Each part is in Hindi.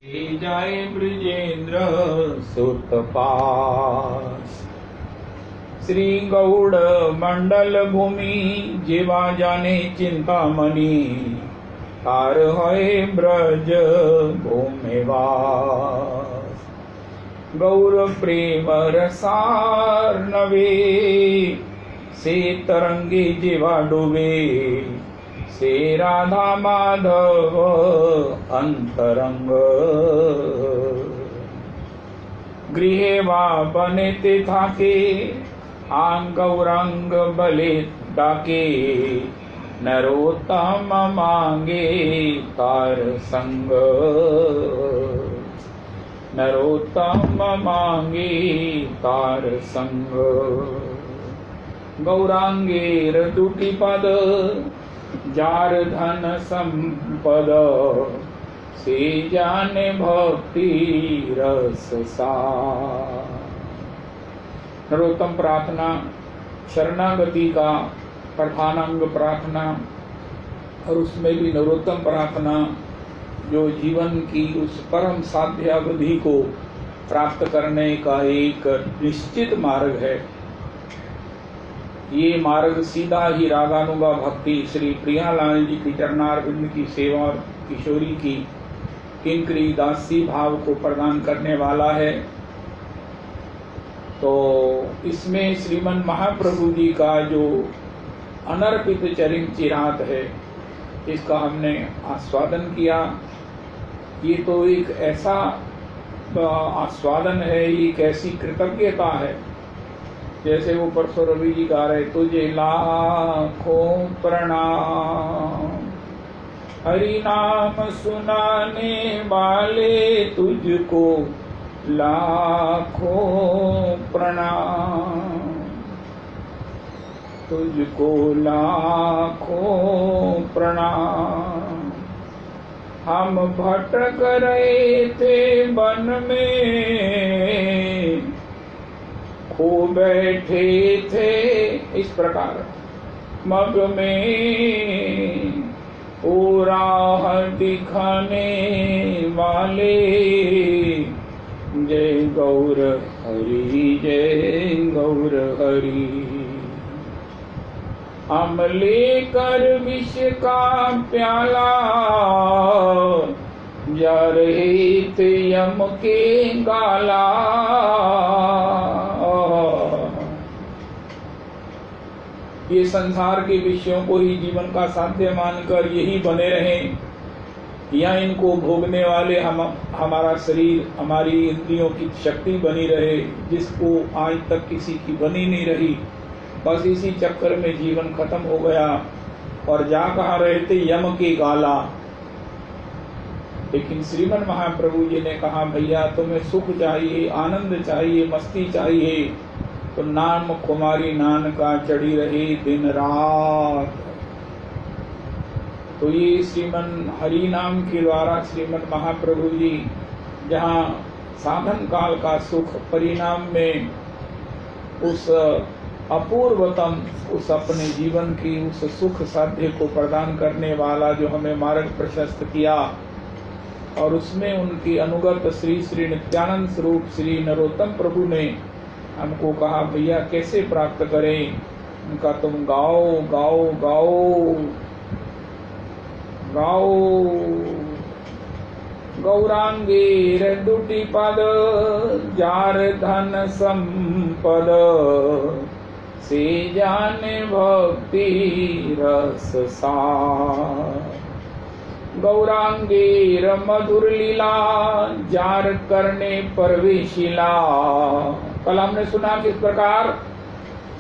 जाए ब्रजेंद्र सुतपास। श्री गौड़ मंडल भूमि जीवा जाने चिंतामणि, तार है ब्रज भूमिवास। गौर प्रेम रसार नवे, से तरंगे जीवा डूबे, से राधा माधव अंतरंग। गृहे वा बनेते थाके, आन गौरंग बले डाके, नरोत्तम मांगे तार संग। नरोत्तम मांगे तार संग। गौरांगेर दुटी पद, जार धन संपद, से जाने भक्ति रस सार। नरोत्तम प्रार्थना शरणागति का प्रधानांग प्रार्थना, और उसमें भी नरोत्तम प्रार्थना जो जीवन की उस परम साध्य अवधि को प्राप्त करने का एक निश्चित मार्ग है। ये मार्ग सीधा ही रागानुगा भक्ति श्री प्रियालाल जी की चरणारविंद की सेवा और किशोरी की किंकरी दासी भाव को प्रदान करने वाला है। तो इसमें श्रीमन महाप्रभु जी का जो अनर्पित चरण चिरात है, इसका हमने आस्वादन किया। ये तो एक ऐसा आस्वादन है, एक ऐसी कृतज्ञता है, जैसे वो परसों रवि जी गा रहे, तुझे लाखों प्रणाम, हरि नाम सुनाने वाले तुझको लाखों प्रणाम, तुझको लाखों प्रणाम। हम भटक रहे थे वन में, खो बैठे थे इस प्रकार मग में, ओ राह दिखाने वाले, जय गौर हरि जय गौर हरि। हम लेकर विष का प्याला, जा रहे थे यम के गाला। ये संसार के विषयों को ही जीवन का साध्य मानकर यही बने रहें, या इनको भोगने वाले हमारा शरीर, हमारी इंद्रियों की शक्ति बनी रहे, जिसको आज तक किसी की बनी नहीं रही। बस इसी चक्कर में जीवन खत्म हो गया और जा कहाँ रहे थे, यम के गाला। लेकिन श्रीमन महाप्रभु जी ने कहा, भैया तुम्हें सुख चाहिए, आनंद चाहिए, मस्ती चाहिए, तो नाम कुमारी नान का चढ़ी रही दिन रात। तो ये श्रीमन हरि नाम के द्वारा श्रीमन महाप्रभु जी जहाँ साधन काल का सुख, परिणाम में उस अपूर्वतम, उस अपने जीवन की उस सुख साध्य को प्रदान करने वाला जो हमें मार्ग प्रशस्त किया, और उसमें उनकी अनुगत श्री श्री नित्यानंद स्वरूप श्री नरोत्तम प्रभु ने हमको कहा, भैया कैसे प्राप्त करें। उनका तुम गाओ गाओ गाओ गाओ। गौरांगेर दुटी पद, जार धन संपद, से जाने भक्ति रस सार। गौरांगेर मधुर लीला, जार करने परवेशिला। कल हमने सुना किस प्रकार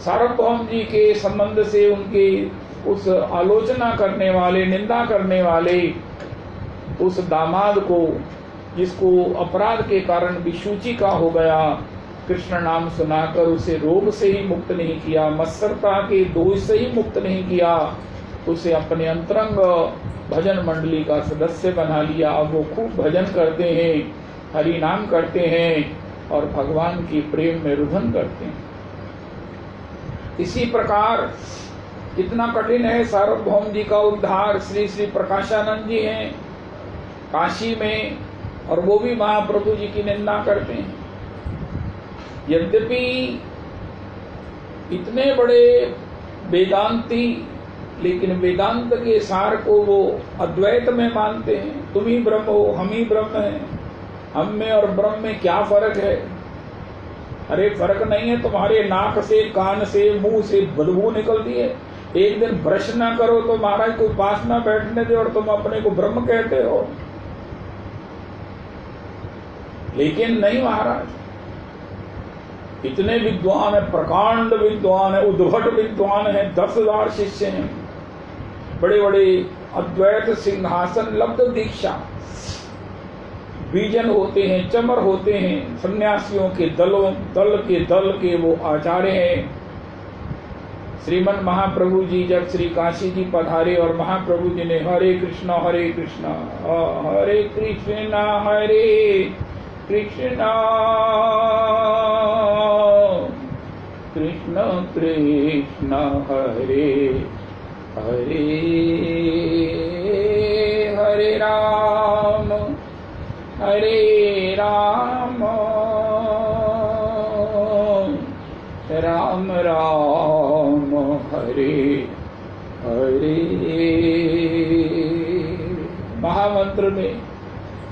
सार्वभौम जी के संबंध से उनके उस आलोचना करने वाले, निंदा करने वाले उस दामाद को, जिसको अपराध के कारण विसूची का हो गया, कृष्ण नाम सुनाकर उसे रोग से ही मुक्त नहीं किया, मत्सरता के दोष से ही मुक्त नहीं किया, उसे अपने अंतरंग भजन मंडली का सदस्य बना लिया। अब वो खूब भजन करते हैं, हरि नाम करते हैं और भगवान की प्रेम में रुधन करते हैं। इसी प्रकार कितना कठिन है सार्वभौम जी का उद्धार। श्री श्री प्रकाशानंद जी हैं काशी में, और वो भी महाप्रभु जी की निंदा करते हैं। यद्यपि इतने बड़े वेदांती, लेकिन वेदांत के सार को वो अद्वैत में मानते हैं। तुम ही ब्रह्म हो, हम ही ब्रह्म हैं, हम में और ब्रह्म में क्या फर्क है? अरे फर्क नहीं है, तुम्हारे नाक से, कान से, मुंह से बदबू निकलती है। एक दिन ब्रश ना करो तो महाराज कोई पास ना बैठने दे और तुम अपने को ब्रह्म कहते हो। लेकिन नहीं महाराज, इतने विद्वान है, प्रकांड विद्वान है, उद्भट विद्वान है, 10,000 शिष्य हैं, बड़े बड़े अद्वैत सिंहासन लब्ध दीक्षा बीजन होते हैं, चमर होते हैं, सन्यासियों के दल के वो आचार्य हैं। श्रीमन महाप्रभु जी जब श्री काशी जी पधारे और महाप्रभु जी ने हरे कृष्णा हरे कृष्णा हरे कृष्णा कृष्ण कृष्ण हरे हरे हरे राम राम राम हरे हरे। महामंत्र में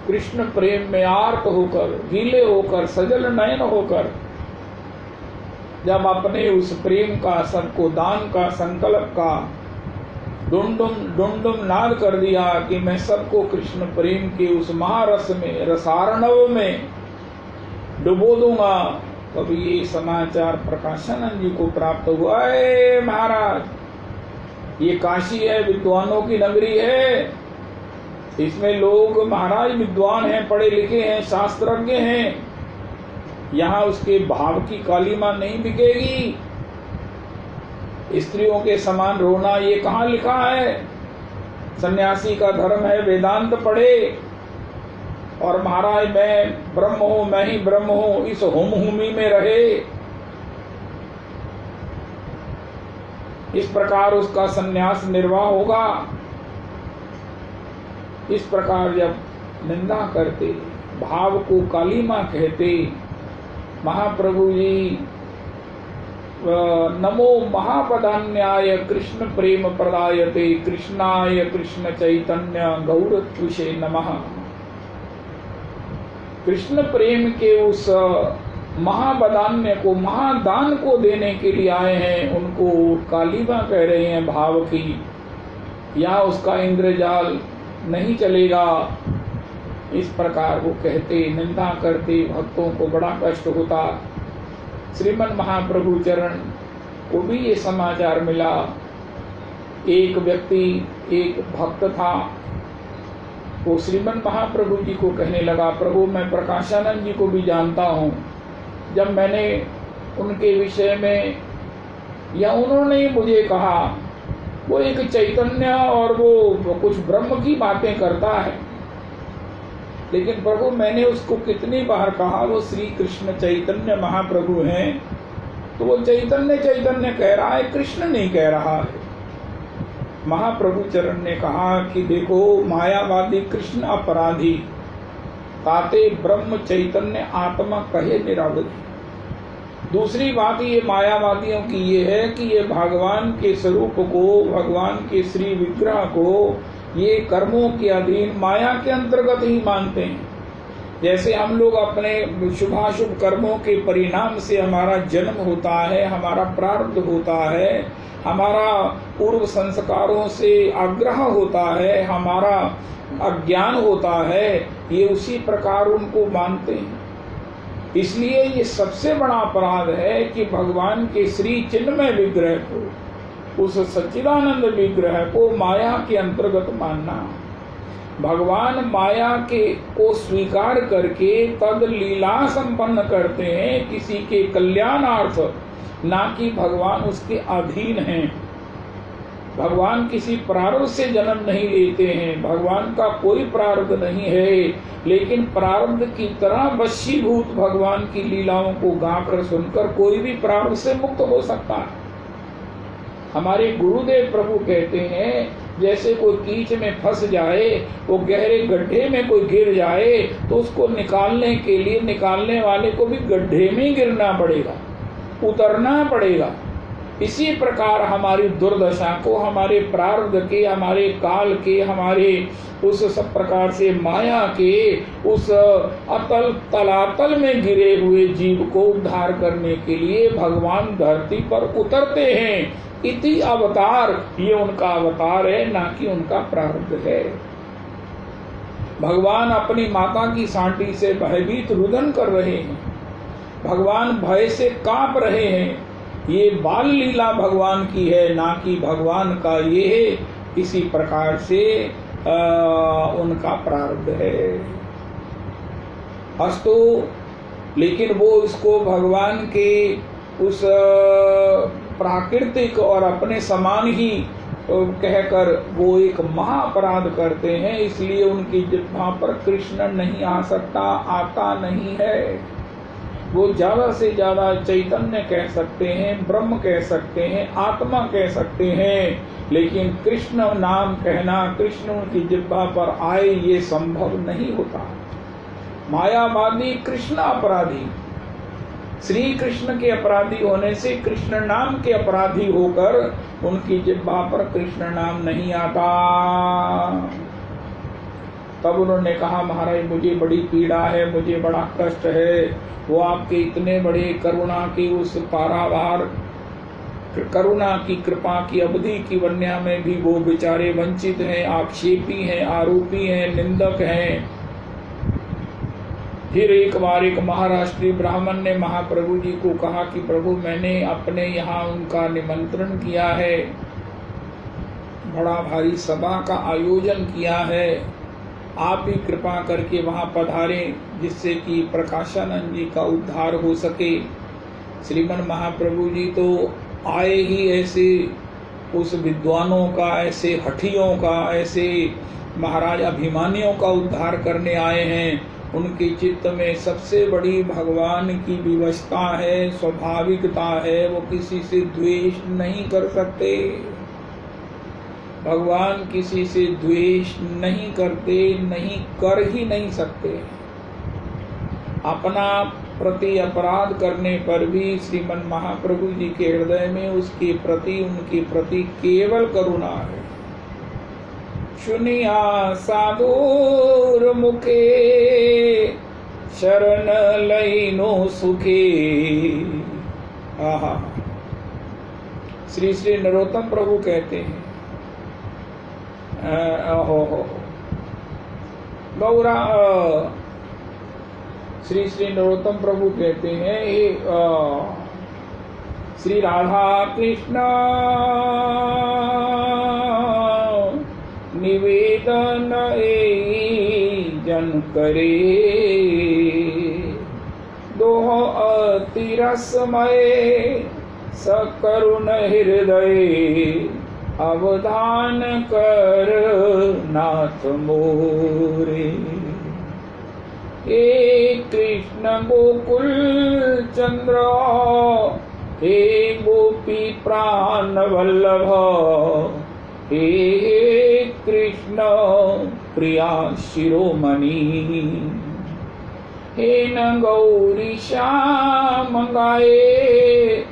कृष्ण प्रेम में आर्त होकर, गीले होकर, सजल नयन होकर जब अपने उस प्रेम का, सबको दान का, संकल्प का डुमडुम नाद कर दिया कि मैं सबको कृष्ण प्रेम के उस महारस में, रसार्णव में डुबो दूंगा, तब ये समाचार प्रकाशानंद जी को प्राप्त हुआ है। महाराज ये काशी है, विद्वानों की नगरी है, इसमें लोग महाराज विद्वान हैं, पढ़े लिखे हैं, शास्त्रज्ञ हैं, यहाँ उसके भाव की कालीमा नहीं बिकेगी। स्त्रियों के समान रोना ये कहाँ लिखा है? सन्यासी का धर्म है वेदांत पढ़े और महाराज मैं ब्रह्म हूं, मैं ही ब्रह्म हूं, इस हुमी में रहे। इस प्रकार उसका सन्यास निर्वाह होगा। इस प्रकार जब निंदा करते, भाव को कालीमा कहते, महाप्रभु जी नमो महापदान्याय कृष्ण प्रेम प्रदायते कृष्णाय कृष्ण चैतन्य गौरत्विषे नमः। कृष्ण प्रेम के उस महाबदान्य को, महादान को देने के लिए आए हैं, उनको कालीमा कह रहे हैं भाव की। या उसका इंद्रजाल नहीं चलेगा, इस प्रकार वो कहते, निंदा करते, भक्तों को बड़ा कष्ट होता। श्रीमन महाप्रभु चरण को भी ये समाचार मिला। एक व्यक्ति, एक भक्त था, वो श्रीमन महाप्रभु जी को कहने लगा, प्रभु मैं प्रकाशानंद जी को भी जानता हूँ, जब मैंने उनके विषय में या उन्होंने ही मुझे कहा वो एक चैतन्य और वो कुछ ब्रह्म की बातें करता है, लेकिन प्रभु मैंने उसको कितनी बार कहा वो श्री कृष्ण चैतन्य महाप्रभु हैं, तो वो चैतन्य चैतन्य कह रहा है, कृष्ण नहीं कह रहा है। महाप्रभु चरण ने कहा कि देखो मायावादी कृष्ण अपराधी, ताते ब्रह्म चैतन्य आत्मा कहे निरावधि। दूसरी बात ये मायावादियों की ये है कि ये भगवान के स्वरूप को, भगवान के श्री विग्रह को ये कर्मों के अधीन माया के अंतर्गत ही मानते हैं। जैसे हम लोग अपने शुभाशुभ कर्मों के परिणाम से हमारा जन्म होता है, हमारा प्रारब्ध होता है, हमारा पूर्व संस्कारों से आग्रह होता है, हमारा अज्ञान होता है, ये उसी प्रकार उनको मानते हैं। इसलिए ये सबसे बड़ा अपराध है कि भगवान के श्री चिन्मय विग्रह को, उस सच्चिदानंद विग्रह को माया के अंतर्गत मानना। भगवान माया के को स्वीकार करके तद लीला संपन्न करते हैं किसी के कल्याणार्थ, ना कि भगवान उसके अधीन हैं। भगवान किसी प्रारब्ध से जन्म नहीं लेते हैं, भगवान का कोई प्रारब्ध नहीं है, लेकिन प्रारब्ध की तरह वशीभूत भगवान की लीलाओं को गाकर सुनकर कोई भी प्रारब्ध से मुक्त हो सकता है। हमारे गुरुदेव प्रभु कहते हैं जैसे कोई कीच में फंस जाए, वो गहरे गड्ढे में कोई गिर जाए तो उसको निकालने के लिए निकालने वाले को भी गड्ढे में गिरना पड़ेगा, उतरना पड़ेगा। इसी प्रकार हमारी दुर्दशा को, हमारे प्रारब्ध के, हमारे काल के, हमारे उस सब प्रकार से माया के उस अतल तलातल में गिरे हुए जीव को उद्धार करने के लिए भगवान धरती पर उतरते हैं। इति अवतार, ये उनका अवतार है, ना कि उनका प्रारब्ध है। भगवान अपनी माता की सांटी से भयभीत रुदन कर रहे हैं, भगवान भय से कांप रहे हैं। ये बाल लीला भगवान की है, ना कि भगवान का ये है इसी प्रकार से उनका प्रारब्ध है। अस्तु, लेकिन वो इसको भगवान के उस प्राकृतिक और अपने समान ही कहकर वो एक महाअपराध करते हैं, इसलिए उनकी जिह्वा पर कृष्ण नहीं आ सकता, आता नहीं है। वो ज्यादा से ज्यादा चैतन्य कह सकते हैं, ब्रह्म कह सकते हैं, आत्मा कह सकते हैं, लेकिन कृष्ण नाम कहना, कृष्ण उनकी जिह्वा पर आए, ये संभव नहीं होता। मायावादी कृष्ण अपराधी, श्री कृष्ण के अपराधी होने से कृष्ण नाम के अपराधी होकर उनकी जिह्वा पर कृष्ण नाम नहीं आता। तब उन्होंने कहा, महाराज मुझे बड़ी पीड़ा है, मुझे बड़ा कष्ट है। वो आपके इतने बड़े करुणा की उस पारावार करुणा की कृपा की अवधि की वन्या में भी वो बेचारे वंचित हैं, आक्षेपी हैं, आरोपी हैं, निंदक हैं। फिर एक बार एक महाराष्ट्रीय ब्राह्मण ने महाप्रभु जी को कहा कि प्रभु, मैंने अपने यहाँ उनका निमंत्रण किया है, बड़ा भारी सभा का आयोजन किया है, आप भी कृपा करके वहां पधारें, जिससे कि प्रकाशानंद जी का उद्धार हो सके। श्रीमन महाप्रभु जी तो आए ही ऐसे उस विद्वानों का, ऐसे हठियों का, ऐसे महाराज अभिमानियों का उद्धार करने आए हैं। उनके चित्त में सबसे बड़ी भगवान की विवशता है, स्वाभाविकता है, वो किसी से द्वेष नहीं कर सकते। भगवान किसी से द्वेष नहीं करते, नहीं कर ही नहीं सकते। अपना प्रति अपराध करने पर भी श्रीमन महाप्रभु जी के हृदय में उसके प्रति, उनके प्रति केवल करुणा है। सुनिया साधुर मुखे शरण लईनो सुखे। आहा, श्री श्री नरोत्तम प्रभु कहते हैं, गौरा श्री श्री नरोत्तम प्रभु कहते हैं, श्री राधा कृष्ण निवेदन जन करे, दोह अति रसमय सकरुण हृदय, अवधान कर नाथ मोरे। हे कृष्ण गोकुल चंद्र, हे गोपी प्राण वल्लभ, हे कृष्ण प्रिया शिरोमणि, हे न गौरी श्याम गाए,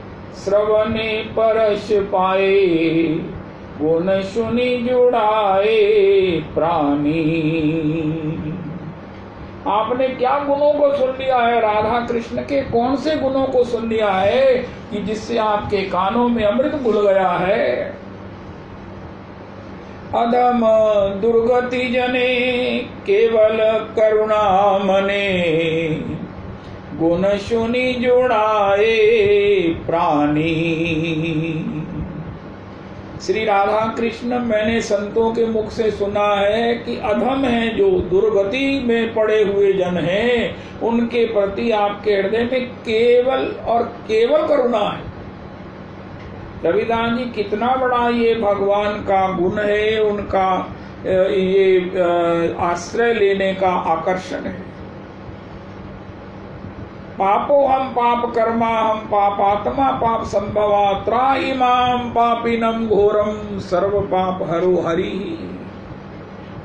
श्रवणे परश पाए, गुण सुनी जुड़ाए प्राणी। आपने क्या गुणों को सुन लिया है राधा कृष्ण के? कौन से गुणों को सुन लिया है कि जिससे आपके कानों में अमृत घुल गया है? अधम दुर्गति जने केवल करुणा मने, गुण सुनी जुड़ाए प्राणी। श्री राधा कृष्ण, मैंने संतों के मुख से सुना है कि अधम है, जो दुर्गति में पड़े हुए जन हैं, उनके प्रति आपके हृदय में केवल और केवल करुणा है। रविदास जी, कितना बड़ा ये भगवान का गुण है, उनका ये आश्रय लेने का आकर्षण है। पापो हम पाप कर्मा हम पापात्मा पाप संभवा त्राहि माम पापिनम घोरम सर्व पाप हरो हरि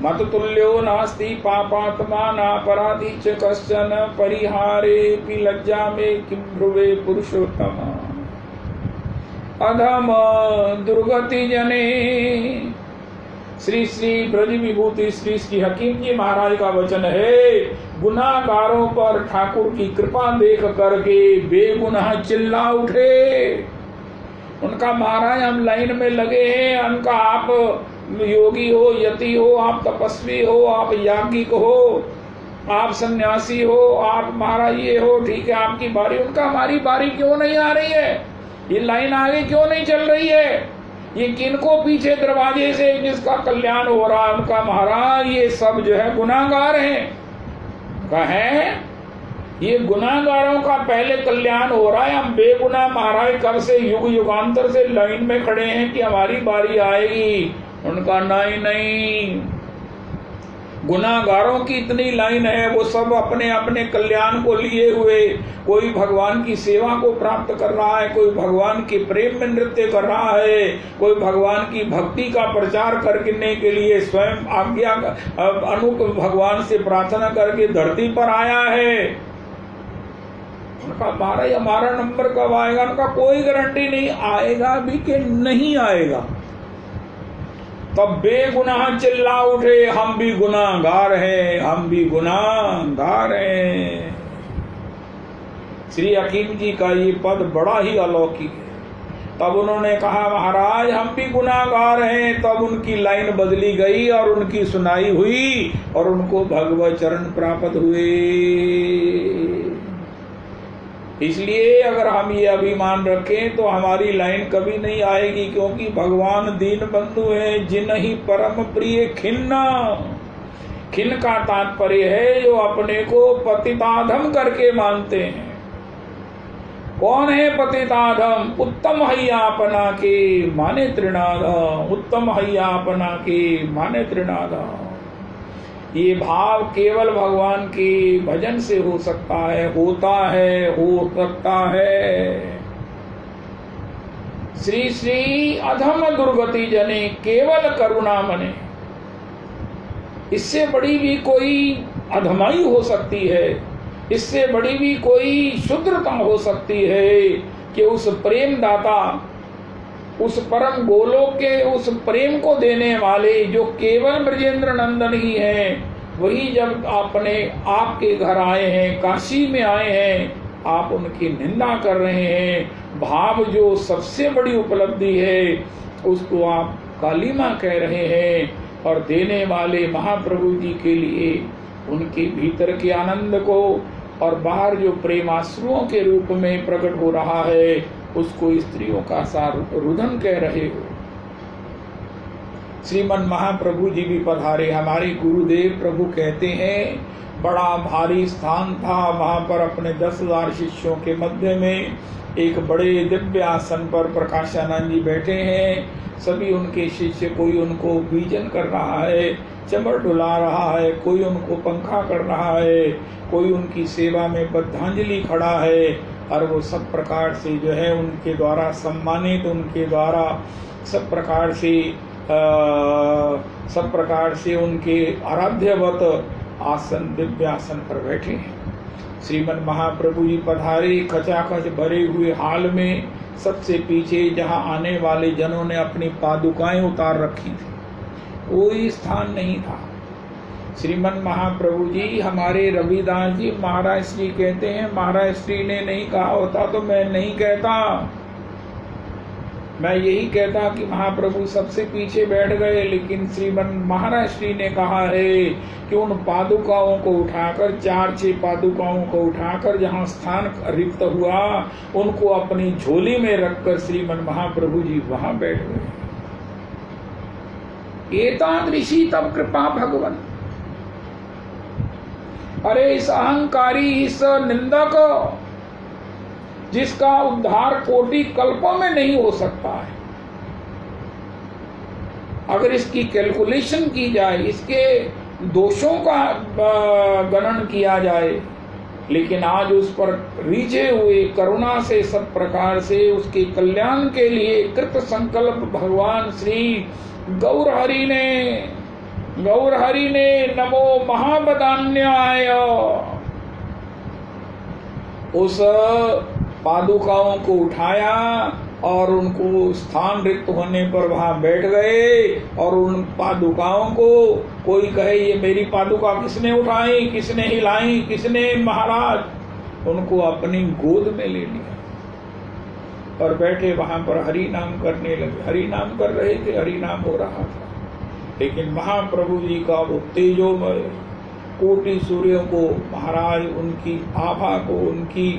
मत तुल्यो नास्ति पापात्मा नापराधी च कश्चन परिहारे पि लज्जा में किम ब्रुवे पुरुषोत्तम अधम दुर्गति जने। श्री श्री ब्रज विभूति श्री श्री हकीम जी महाराज का वचन है, गुनाहगारों पर ठाकुर की कृपा देख करके बेगुनाह चिल्ला उठे। उनका महाराज हम लाइन में लगे हैं, उनका आप योगी हो, यति हो, आप तपस्वी हो, आप याज्ञिक हो, आप सन्यासी हो, आप महाराज ये हो, ठीक है आपकी बारी। उनका हमारी बारी क्यों नहीं आ रही है? ये लाइन आगे क्यों नहीं चल रही है? ये किनको पीछे दरवाजे से जिसका कल्याण हो रहा है? उनका महाराज ये सब जो है गुनाहगार हैं। कहे ये गुनाहगारों का पहले कल्याण हो रहा है, हम बेगुनाह महाराज कब से युग युगांतर से लाइन में खड़े हैं कि हमारी बारी आएगी। उनका नहीं, गुनाहगारों की इतनी लाइन है, वो सब अपने अपने कल्याण को लिए हुए, कोई भगवान की सेवा को प्राप्त कर रहा है, कोई भगवान के प्रेम में नृत्य कर रहा है, कोई भगवान की भक्ति का प्रचार करने के लिए स्वयं आज्ञा अनुप भगवान से प्रार्थना करके धरती पर आया है। उनका महाराज हमारा नंबर कब आएगा? उनका कोई गारंटी नहीं, आएगा भी कि नहीं आएगा। तब बेगुनाह चिल्ला उठे, हम भी गुनाहगार हैं, हम भी गुनाहगार हैं। श्री हकीम जी का ये पद बड़ा ही अलौकिक है। तब उन्होंने कहा महाराज हम भी गुनाहगार हैं। तब उनकी लाइन बदली गई और उनकी सुनाई हुई और उनको भगवत चरण प्राप्त हुए। इसलिए अगर हम ये अभिमान रखें तो हमारी लाइन कभी नहीं आएगी, क्योंकि भगवान दीन बंधु है। जिन ही परम प्रिय खिन्न, खिन्न का तात्पर्य है जो अपने को पतिताधम करके मानते हैं। कौन है पतिताधम? उत्तम हैयापना के माने त्रिनाद, उत्तम हैयापना के माने त्रिनाद। ये भाव केवल भगवान के भजन से हो सकता है, होता है, हो सकता है। श्री श्री अधम दुर्गति जने केवल करुणा मने। इससे बड़ी भी कोई अधमाई हो सकती है, इससे बड़ी भी कोई शुद्रता हो सकती है कि उस प्रेम दाता, उस परम गोलोक के उस प्रेम को देने वाले जो केवल ब्रजेंद्र नंदन ही हैं, वही जब अपने आपके घर आए हैं, काशी में आए हैं, आप उनकी निंदा कर रहे हैं। भाव जो सबसे बड़ी उपलब्धि है उसको आप कालीमा कह रहे हैं। और देने वाले महाप्रभु जी के लिए उनके भीतर के आनंद को और बाहर जो प्रेमाश्रुओं के रूप में प्रकट हो रहा है उसको स्त्रियों का सार रुदन कह रहे हो। श्रीमन महाप्रभु जी भी पधारे। हमारे गुरुदेव प्रभु कहते हैं बड़ा भारी स्थान था, वहां पर अपने 10,000 शिष्यों के मध्य में एक बड़े दिव्य आसन पर प्रकाशानंद जी बैठे हैं। सभी उनके शिष्य, कोई उनको बीजन कर रहा है, चमर डुला रहा है, कोई उनको पंखा कर रहा है, कोई उनकी सेवा में बद्धांजलि खड़ा है। और वो सब प्रकार से जो है उनके द्वारा सम्मानित, उनके द्वारा सब प्रकार से उनके आराध्यवत आसन, दिव्य आसन पर बैठे हैं। श्रीमन महाप्रभु जी पधारे। खचाखच भरे हुए हाल में सबसे पीछे जहां आने वाले जनों ने अपनी पादुकाएं उतार रखी थी, कोई स्थान नहीं था। श्रीमन महाप्रभु जी, हमारे रविदास जी महाराज श्री कहते हैं, महाराज श्री ने नहीं कहा होता तो मैं नहीं कहता, मैं यही कहता कि महाप्रभु सबसे पीछे बैठ गए। लेकिन श्रीमन महाराज श्री ने कहा है कि उन पादुकाओं को उठाकर, 4-6 पादुकाओं को उठाकर जहाँ स्थान रिक्त हुआ उनको अपनी झोली में रखकर श्रीमन महाप्रभु जी वहां बैठ गए। एतादृशी तब कृपा भगवान। अरे इस अहंकारी, इस निंदक, जिसका उद्धार कोटि कल्पों में नहीं हो सकता है, अगर इसकी कैलकुलेशन की जाए, इसके दोषों का गणन किया जाए लेकिन आज उस पर रीझे हुए करुणा से सब प्रकार से उसके कल्याण के लिए कृत संकल्प भगवान श्री गौरहरि ने नमो महाबदान्याय उस पादुकाओं को उठाया और उनको स्थान रिक्त होने पर वहां बैठ गए। और उन पादुकाओं को कोई कहे ये मेरी पादुका किसने उठाई, किसने हिलाई, किसने, महाराज, उनको अपनी गोद में ले लिया और बैठे वहां पर हरि नाम करने लगे। हरि नाम कर रहे थे, हरि नाम हो रहा था, लेकिन महाप्रभु जी का वो तेजोमय कोटि सूर्यों को महाराज उनकी आभा को, उनकी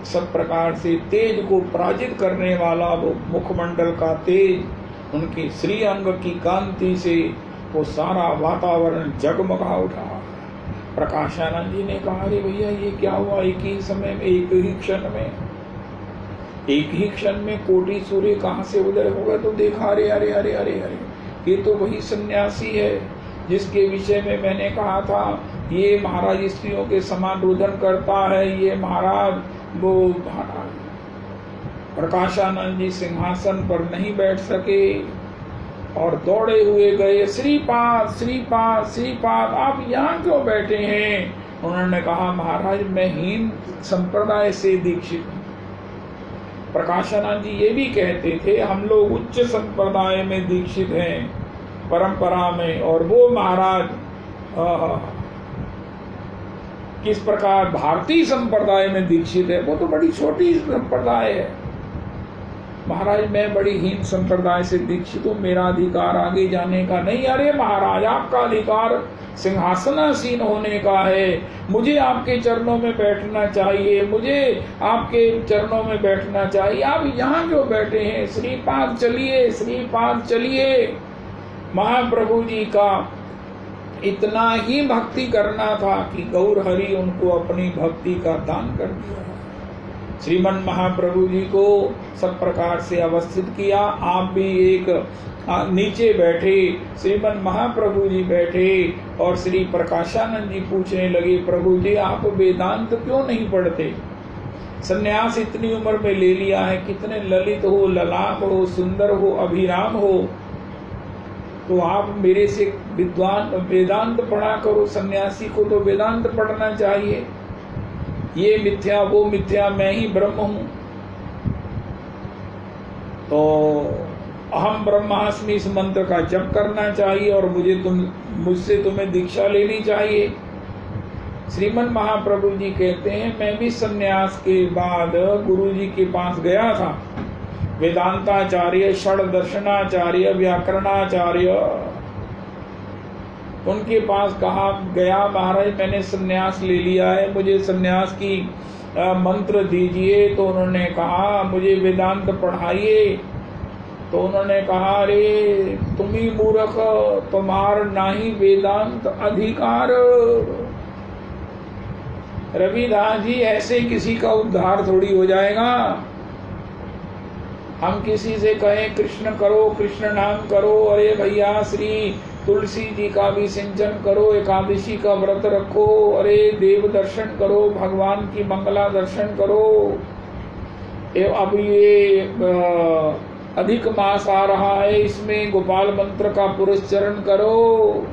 सब प्रकार से तेज को पराजित करने वाला वो मुखमंडल का तेज, उनकी श्री अंग की कांति से वो सारा वातावरण जगमगा उठा। प्रकाशानंद जी ने कहा, अरे भैया ये क्या हुआ, एक ही समय में, एक ही क्षण में कोटि सूर्य कहाँ से उदय हो गए। तो देखा, अरे अरे अरे अरे अरे, ये तो वही सन्यासी है जिसके विषय में मैंने कहा था ये महाराज स्त्रियों के समान रुदन करता है, ये महाराज वो महाराज। प्रकाशानंद जी सिंहासन पर नहीं बैठ सके और दौड़े हुए गए, श्रीपाद श्रीपाद श्रीपाद आप यहाँ क्यों बैठे हैं। उन्होंने कहा, महाराज मैं हीन संप्रदाय से दीक्षित हूँ। प्रकाशानंद जी ये भी कहते थे, हम लोग उच्च संप्रदाय में दीक्षित हैं, परंपरा में, और वो महाराज किस प्रकार भारतीय संप्रदाय में दीक्षित है, वो तो बड़ी छोटी संप्रदाय है। महाराज मैं बड़ी हीन संप्रदाय से दीक्षित हूँ, मेरा अधिकार आगे जाने का नहीं। अरे महाराज आपका अधिकार सिंहासनासीन होने का है, मुझे आपके चरणों में बैठना चाहिए, मुझे आपके चरणों में बैठना चाहिए, आप यहाँ क्यों बैठे हैं। श्रीपाद चलिए, श्रीपाद चलिए। महाप्रभु जी का इतना ही भक्ति करना था कि गौर हरि उनको अपनी भक्ति का दान कर दिया। श्रीमन महाप्रभु जी को सब प्रकार से अवस्थित किया। आप भी एक नीचे बैठे, श्रीमन महाप्रभु जी बैठे और श्री प्रकाशानंद जी पूछने लगे, प्रभु जी आप वेदांत क्यों नहीं पढ़ते। सन्यास इतनी उम्र में ले लिया है, कितने ललित हो, ललाट हो, सुंदर हो, अभिराम हो, तो आप मेरे से विद्वान वेदांत पढ़ा करो। सन्यासी को तो वेदांत पढ़ना चाहिए। ये मिथ्या वो मिथ्या, मैं ही ब्रह्म हूं। तो अहम ब्रह्मास्मि इस मंत्र का जप करना चाहिए और मुझसे तुम्हें दीक्षा लेनी चाहिए। श्रीमन महाप्रभु जी कहते हैं, मैं भी सन्यास के बाद गुरु जी के पास गया था। वेदांताचार्य, षड दर्शनाचार्य, व्याकरणाचार्य, उनके पास कहा गया, महाराज मैंने सन्यास ले लिया है, मुझे सन्यास की मंत्र दीजिए। तो उन्होंने कहा मुझे वेदांत पढ़ाइए। तो उन्होंने कहा, अरे तुम ही मूर्ख, तुम्हार नाही वेदांत अधिकार। रविदास जी ऐसे किसी का उद्धार थोड़ी हो जाएगा। हम किसी से कहें कृष्ण करो, कृष्ण नाम करो, अरे भैया श्री तुलसी जी का भी सिंचन करो, एकादशी का व्रत रखो, अरे देव दर्शन करो, भगवान की मंगला दर्शन करो, अब ये अधिक मास आ रहा है, इसमें गोपाल मंत्र का पुरस्चरण करो,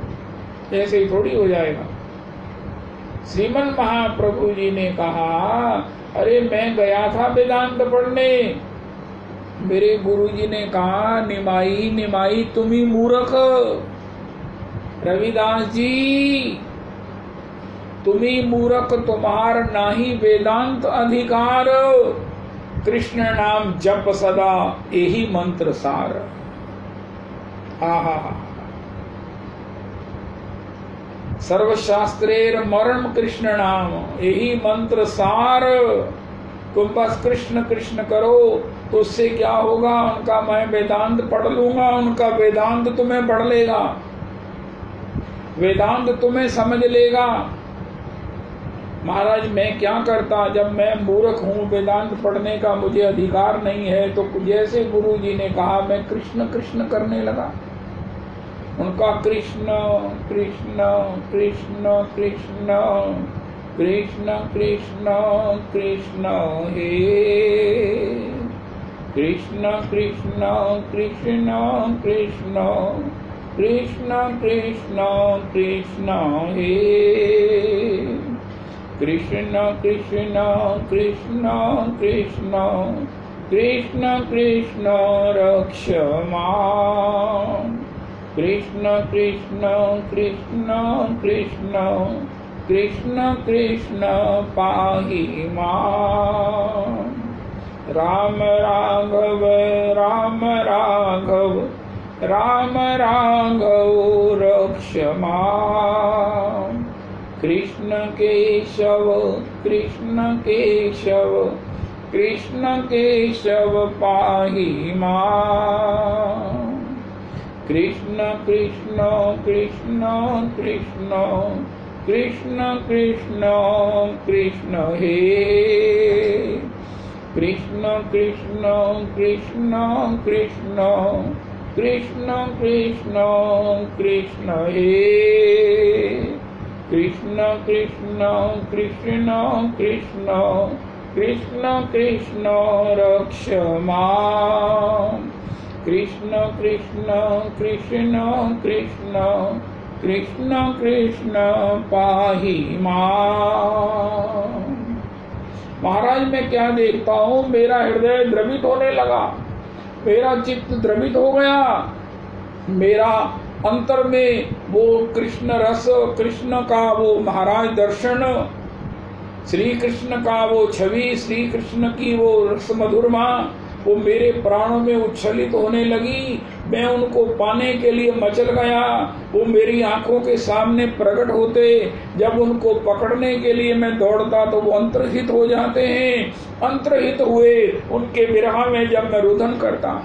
ऐसे ही थोड़ी हो जाएगा। श्रीमन महाप्रभु जी ने कहा, अरे मैं गया था वेदांत पढ़ने, मेरे गुरु जी ने कहा, निमाई निमाई तुम ही मूर्ख। रविदास जी तुम ही मूर्ख, तुम्हार नाही वेदांत अधिकार। कृष्ण नाम जप सदा यही मंत्र सार। आहा, सर्वशास्त्रेर मरण कृष्ण नाम, यही मंत्र सार। तुम बस कृष्ण कृष्ण करो, तो उससे क्या होगा, उनका मैं वेदांत पढ़ लूंगा, उनका वेदांत तुम्हें पढ़ लेगा, वेदांत तुम्हें समझ लेगा। महाराज मैं क्या करता, जब मैं मूर्ख हूँ, वेदांत पढ़ने का मुझे अधिकार नहीं है। तो जैसे गुरु जी ने कहा, मैं कृष्ण कृष्ण करने लगा। उनका कृष्ण कृष्ण कृष्ण कृष्ण कृष्ण कृष्ण कृष्ण हे कृष्ण कृष्ण कृष्ण कृष्ण कृष्ण कृष्ण कृष्ण हे कृष्ण कृष्ण कृष्ण कृष्ण कृष्ण कृष्ण रक्ष मां कृष्ण कृष्ण कृष्ण कृष्ण कृष्ण कृष्ण पाहि मां राम राघव राम राघव राम राघव रक्ष मां कृष्ण केशव कृष्ण केशव कृष्ण केशव पाहि मां कृष्ण कृष्ण कृष्ण कृष्ण कृष्ण कृष्ण कृष्ण हे कृष्ण कृष्ण कृष्ण कृष्ण कृष्ण कृष्ण कृष्ण हे कृष्ण कृष्ण कृष्ण कृष्ण कृष्ण कृष्ण रक्ष मां कृष्ण कृष्ण कृष्ण कृष्ण कृष्ण कृष्ण पाहि मां। महाराज मैं क्या देखता हूँ, मेरा हृदय द्रवित होने लगा, मेरा चित्त द्रवित हो गया, मेरा अंतर में वो कृष्ण रस, कृष्ण का वो महाराज दर्शन, श्री कृष्ण का वो छवि, श्री कृष्ण की वो रस मधुरमा वो मेरे प्राणों में उच्छलित होने लगी। मैं उनको पाने के लिए मचल गया, वो मेरी आंखों के सामने प्रकट होते, जब उनको पकड़ने के लिए मैं दौड़ता तो वो अंतर्हित हो जाते हैं। अंतर्हित हुए उनके विरह में जब मैं रुदन करता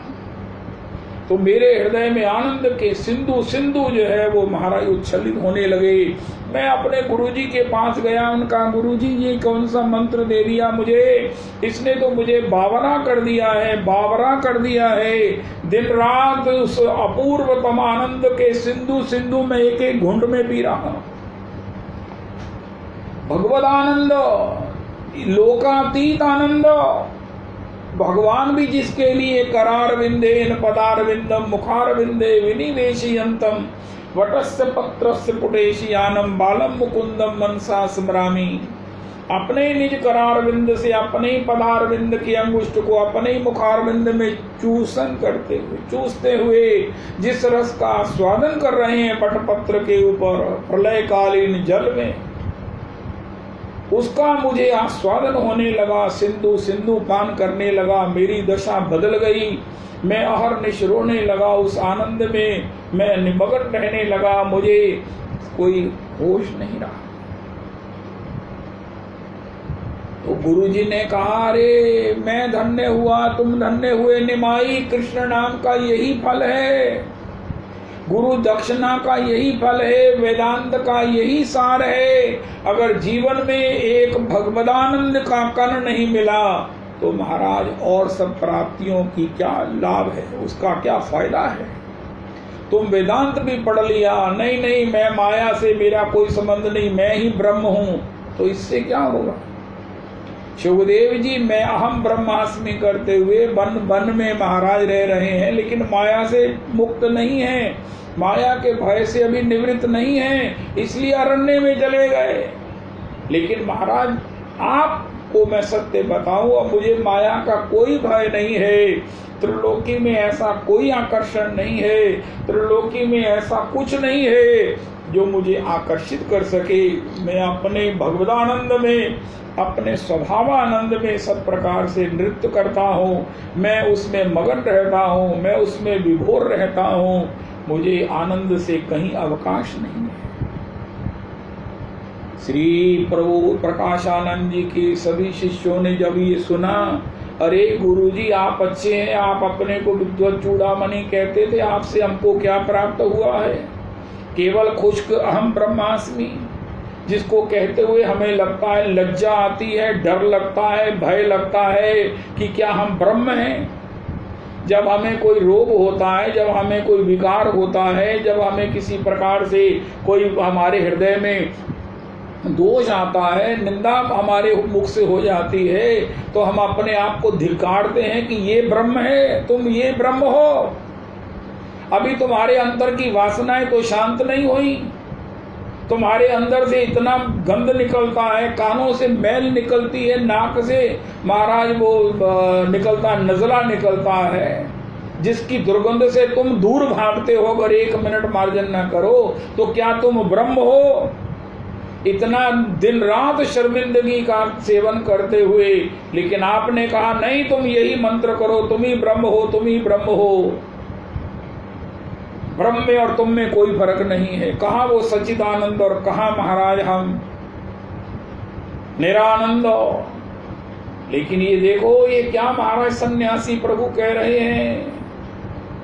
तो मेरे हृदय में आनंद के सिंधु सिंधु जो है वो महाराज उच्छलित होने लगे। मैं अपने गुरुजी के पास गया, उनका गुरुजी ये कौन सा मंत्र दे दिया मुझे, इसने तो मुझे बावरा कर दिया है, बावरा कर दिया है। दिन रात उस अपूर्वतम आनंद के सिंधु सिंधु में एक एक घुंड में पी रहा। भगवद आनंद, लोकातीत आनंद। भगवान भी जिसके लिए करार विंदेन पदार विंदम मुखार विंदे विनिवेशयंतम वटस्य पत्रस्य पुटेशियानम बालम मुकुंदम मनसा स्मरामि। अपने निज करार विंद से अपने पदार विंद की अंगुष्ठ को अपने मुखार विंद में चूसन करते हुए, चूसते हुए जिस रस का स्वादन कर रहे हैं बटपत्र के ऊपर प्रलयकालीन जल में, उसका मुझे आस्वादन होने लगा। सिंधु सिंधु पान करने लगा, मेरी दशा बदल गई। मैं अहर्निश रोने लगा, उस आनंद में मैं निमग्न रहने लगा, मुझे कोई होश नहीं रहा। तो गुरुजी ने कहा, अरे मैं धन्य हुआ, तुम धन्य हुए निमाई। कृष्ण नाम का यही फल है, गुरु दक्षिणा का यही फल है, वेदांत का यही सार है। अगर जीवन में एक भगवदानंद का कण नहीं मिला तो महाराज और सब प्राप्तियों की क्या लाभ है, उसका क्या फायदा है। तुम वेदांत भी पढ़ लिया, नहीं नहीं मैं माया से मेरा कोई संबंध नहीं, मैं ही ब्रह्म हूं, तो इससे क्या होगा। शिवदेव जी मैं अहम ब्रह्मास्मि करते हुए वन वन में महाराज रह रहे हैं, लेकिन माया से मुक्त नहीं है, माया के भय से अभी निवृत्त नहीं है, इसलिए अरण्य में चले गए। लेकिन महाराज आपको मैं सत्य बताऊं, अब मुझे माया का कोई भय नहीं है, त्रिलोकी में ऐसा कोई आकर्षण नहीं है, त्रिलोकी में ऐसा कुछ नहीं है जो मुझे आकर्षित कर सके। मैं अपने भगवदानंद में, अपने स्वभावानंद में सब प्रकार से नृत्य करता हूँ, मैं उसमें मगन रहता हूँ, मैं उसमें विभोर रहता हूँ, मुझे आनंद से कहीं अवकाश नहीं है। श्री प्रभु प्रकाशानंद जी के सभी शिष्यों ने जब ये सुना, अरे गुरुजी आप अच्छे हैं, आप अपने को विद्वत चूड़ामणि कहते थे, आपसे हमको क्या प्राप्त हुआ है, केवल खुश्क अहम ब्रह्मास्मि, जिसको कहते हुए हमें लगता है, लज्जा आती है, डर लगता है, भय लगता है कि क्या हम ब्रह्म हैं। जब हमें कोई रोग होता है, जब हमें कोई विकार होता है, जब हमें किसी प्रकार से कोई हमारे हृदय में दोष आता है, निंदा हमारे मुख से हो जाती है, तो हम अपने आप को धिक्कारते हैं कि ये ब्रह्म है, तुम ये ब्रह्म हो। अभी तुम्हारे अंदर की वासनाएं तो शांत नहीं हुई, तुम्हारे अंदर से इतना गंध निकलता है, कानों से मैल निकलती है, नाक से महाराज वो निकलता, नजला निकलता है, जिसकी दुर्गंध से तुम दूर भागते हो। अगर 1 मिनट मार्जन न करो तो क्या तुम ब्रह्म हो? इतना दिन रात शर्मिंदगी का सेवन करते हुए, लेकिन आपने कहा नहीं, तुम यही मंत्र करो, तुम ही ब्रह्म हो, तुम ही ब्रह्म हो। ब्रह्म में और तुम में कोई फर्क नहीं है। कहाँ वो सच्चिदानंद और कहाँ महाराज हम निरानंद। लेकिन ये देखो, ये क्या महाराज सन्यासी प्रभु कह रहे हैं।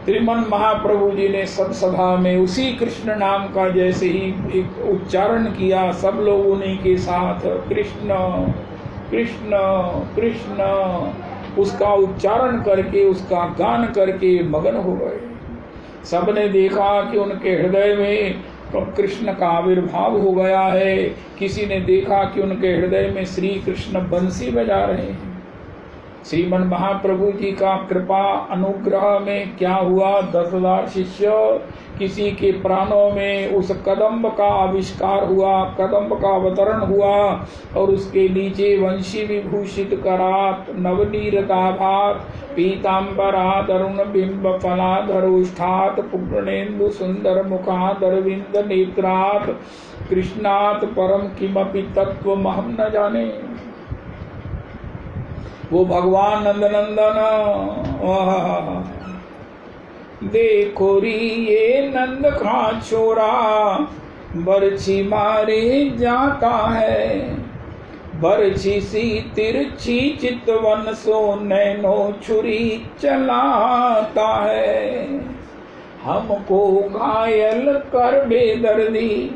श्रीमन महाप्रभु जी ने सब सभा में उसी कृष्ण नाम का जैसे ही एक उच्चारण किया, सब लोग उन्हीं के साथ कृष्ण कृष्ण कृष्ण उसका उच्चारण करके, उसका गान करके मगन हो गए। सबने देखा कि उनके हृदय में कृष्ण का आविर्भाव हो गया है। किसी ने देखा कि उनके हृदय में श्री कृष्ण बंसी बजा रहे हैं। श्रीमन महाप्रभु जी का कृपा अनुग्रह में क्या हुआ, 10,000 शिष्य, किसी के प्राणों में उस कदम्ब का आविष्कार हुआ, कदम्ब का अवतरण हुआ, और उसके नीचे वंशी विभूषित करात नवनीरदाभात पीतांबरात अरुण बिंब फलाधरोष्ठात पूर्णेन्दु सुंदर मुखात अरविंद नेत्रात कृष्णात परम किमपि तत्व महम न जाने। वो भगवान नंदनंदन, देखो री ये नंद का छोरा बरछी मारे जाता है, बरछी सी तिरछी चितवन सो नैनो छुरी चलाता है। हमको घायल कर बेदर्दी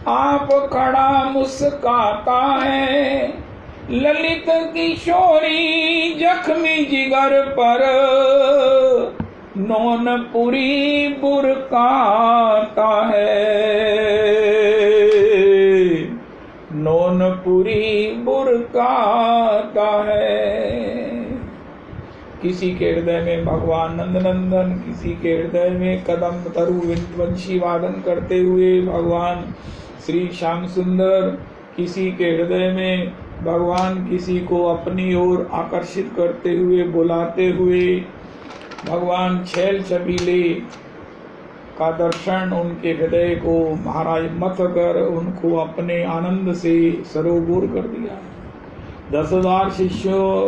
आप खड़ा मुस्काता है, ललित किशोरी जख्मी जिगर पर नौनपुरी बुरकाता है, नौनपुरी बुरकाता है। किसी के हृदय में भगवान नंदनंदन, किसी के हृदय में कदम तरु वंशी वादन करते हुए भगवान श्री श्याम सुंदर, किसी के हृदय में भगवान किसी को अपनी ओर आकर्षित करते हुए, बुलाते हुए भगवान छैल छबीले का दर्शन उनके हृदय को महाराज मथ कर उनको अपने आनंद से सरोबोर कर दिया। 10,000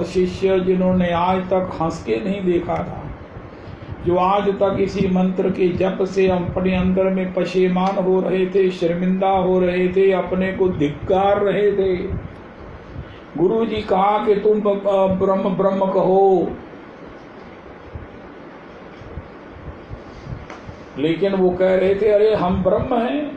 शिष्य जिन्होंने आज तक हंस के नहीं देखा था, जो आज तक इसी मंत्र के जप से अपने अंदर में पशेमान हो रहे थे, शर्मिंदा हो रहे थे, अपने को धिक्कार रहे थे। गुरु जी कहा कि तुम ब्रह्म ब्रह्म कहो, लेकिन वो कह रहे थे अरे हम ब्रह्म हैं,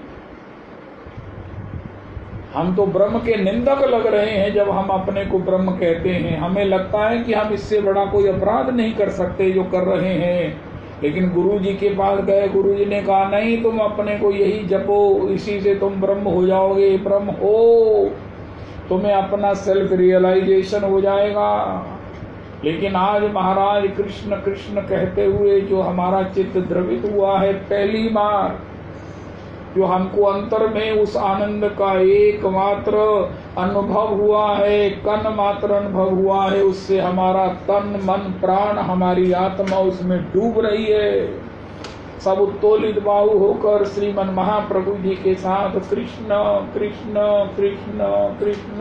हम तो ब्रह्म के निंदक लग रहे हैं जब हम अपने को ब्रह्म कहते हैं। हमें लगता है कि हम इससे बड़ा कोई अपराध नहीं कर सकते जो कर रहे हैं। लेकिन गुरु जी के पास गए, गुरु जी ने कहा नहीं, तुम अपने को यही जपो, इसी से तुम ब्रह्म हो जाओगे, ब्रह्म हो, तुम्हें अपना सेल्फ रियलाइजेशन हो जाएगा। लेकिन आज महाराज कृष्ण कृष्ण कहते हुए जो हमारा चित्त द्रवित हुआ है, पहली बार जो हमको अंतर में उस आनंद का एकमात्र अनुभव हुआ है, कण मात्र अनुभव हुआ है, उससे हमारा तन मन प्राण हमारी आत्मा उसमें डूब रही है। सब उत्तोलित बाहु होकर श्रीमन महाप्रभु जी के साथ कृष्ण कृष्ण कृष्ण कृष्ण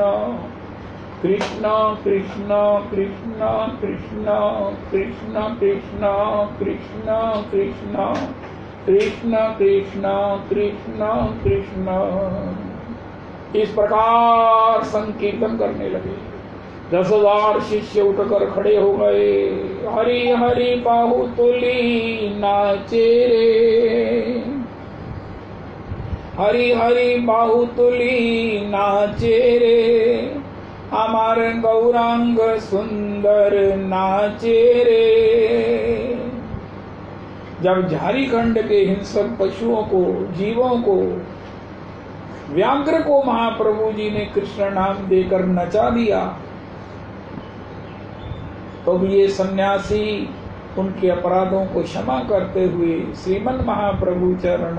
कृष्ण कृष्ण कृष्ण कृष्ण कृष्ण कृष्ण कृष्ण कृष्ण कृष्ण कृष्ण कृष्ण कृष्ण इस प्रकार संकीर्तन करने लगे। 10,000 शिष्य उठकर खड़े हो गए। हरि हरि बाहुतुली नाचे रे, हरि हरि बाहुतुली नाचे रे, हमारे गौरांग सुंदर नाचे रे। जब झारीखंड के हिंसक पशुओं को, जीवों को व्याघ्र को महाप्रभु जी ने कृष्ण नाम देकर नचा दिया। तो भी ये सन्यासी उनके अपराधों को क्षमा करते हुए श्रीमन महाप्रभु चरण,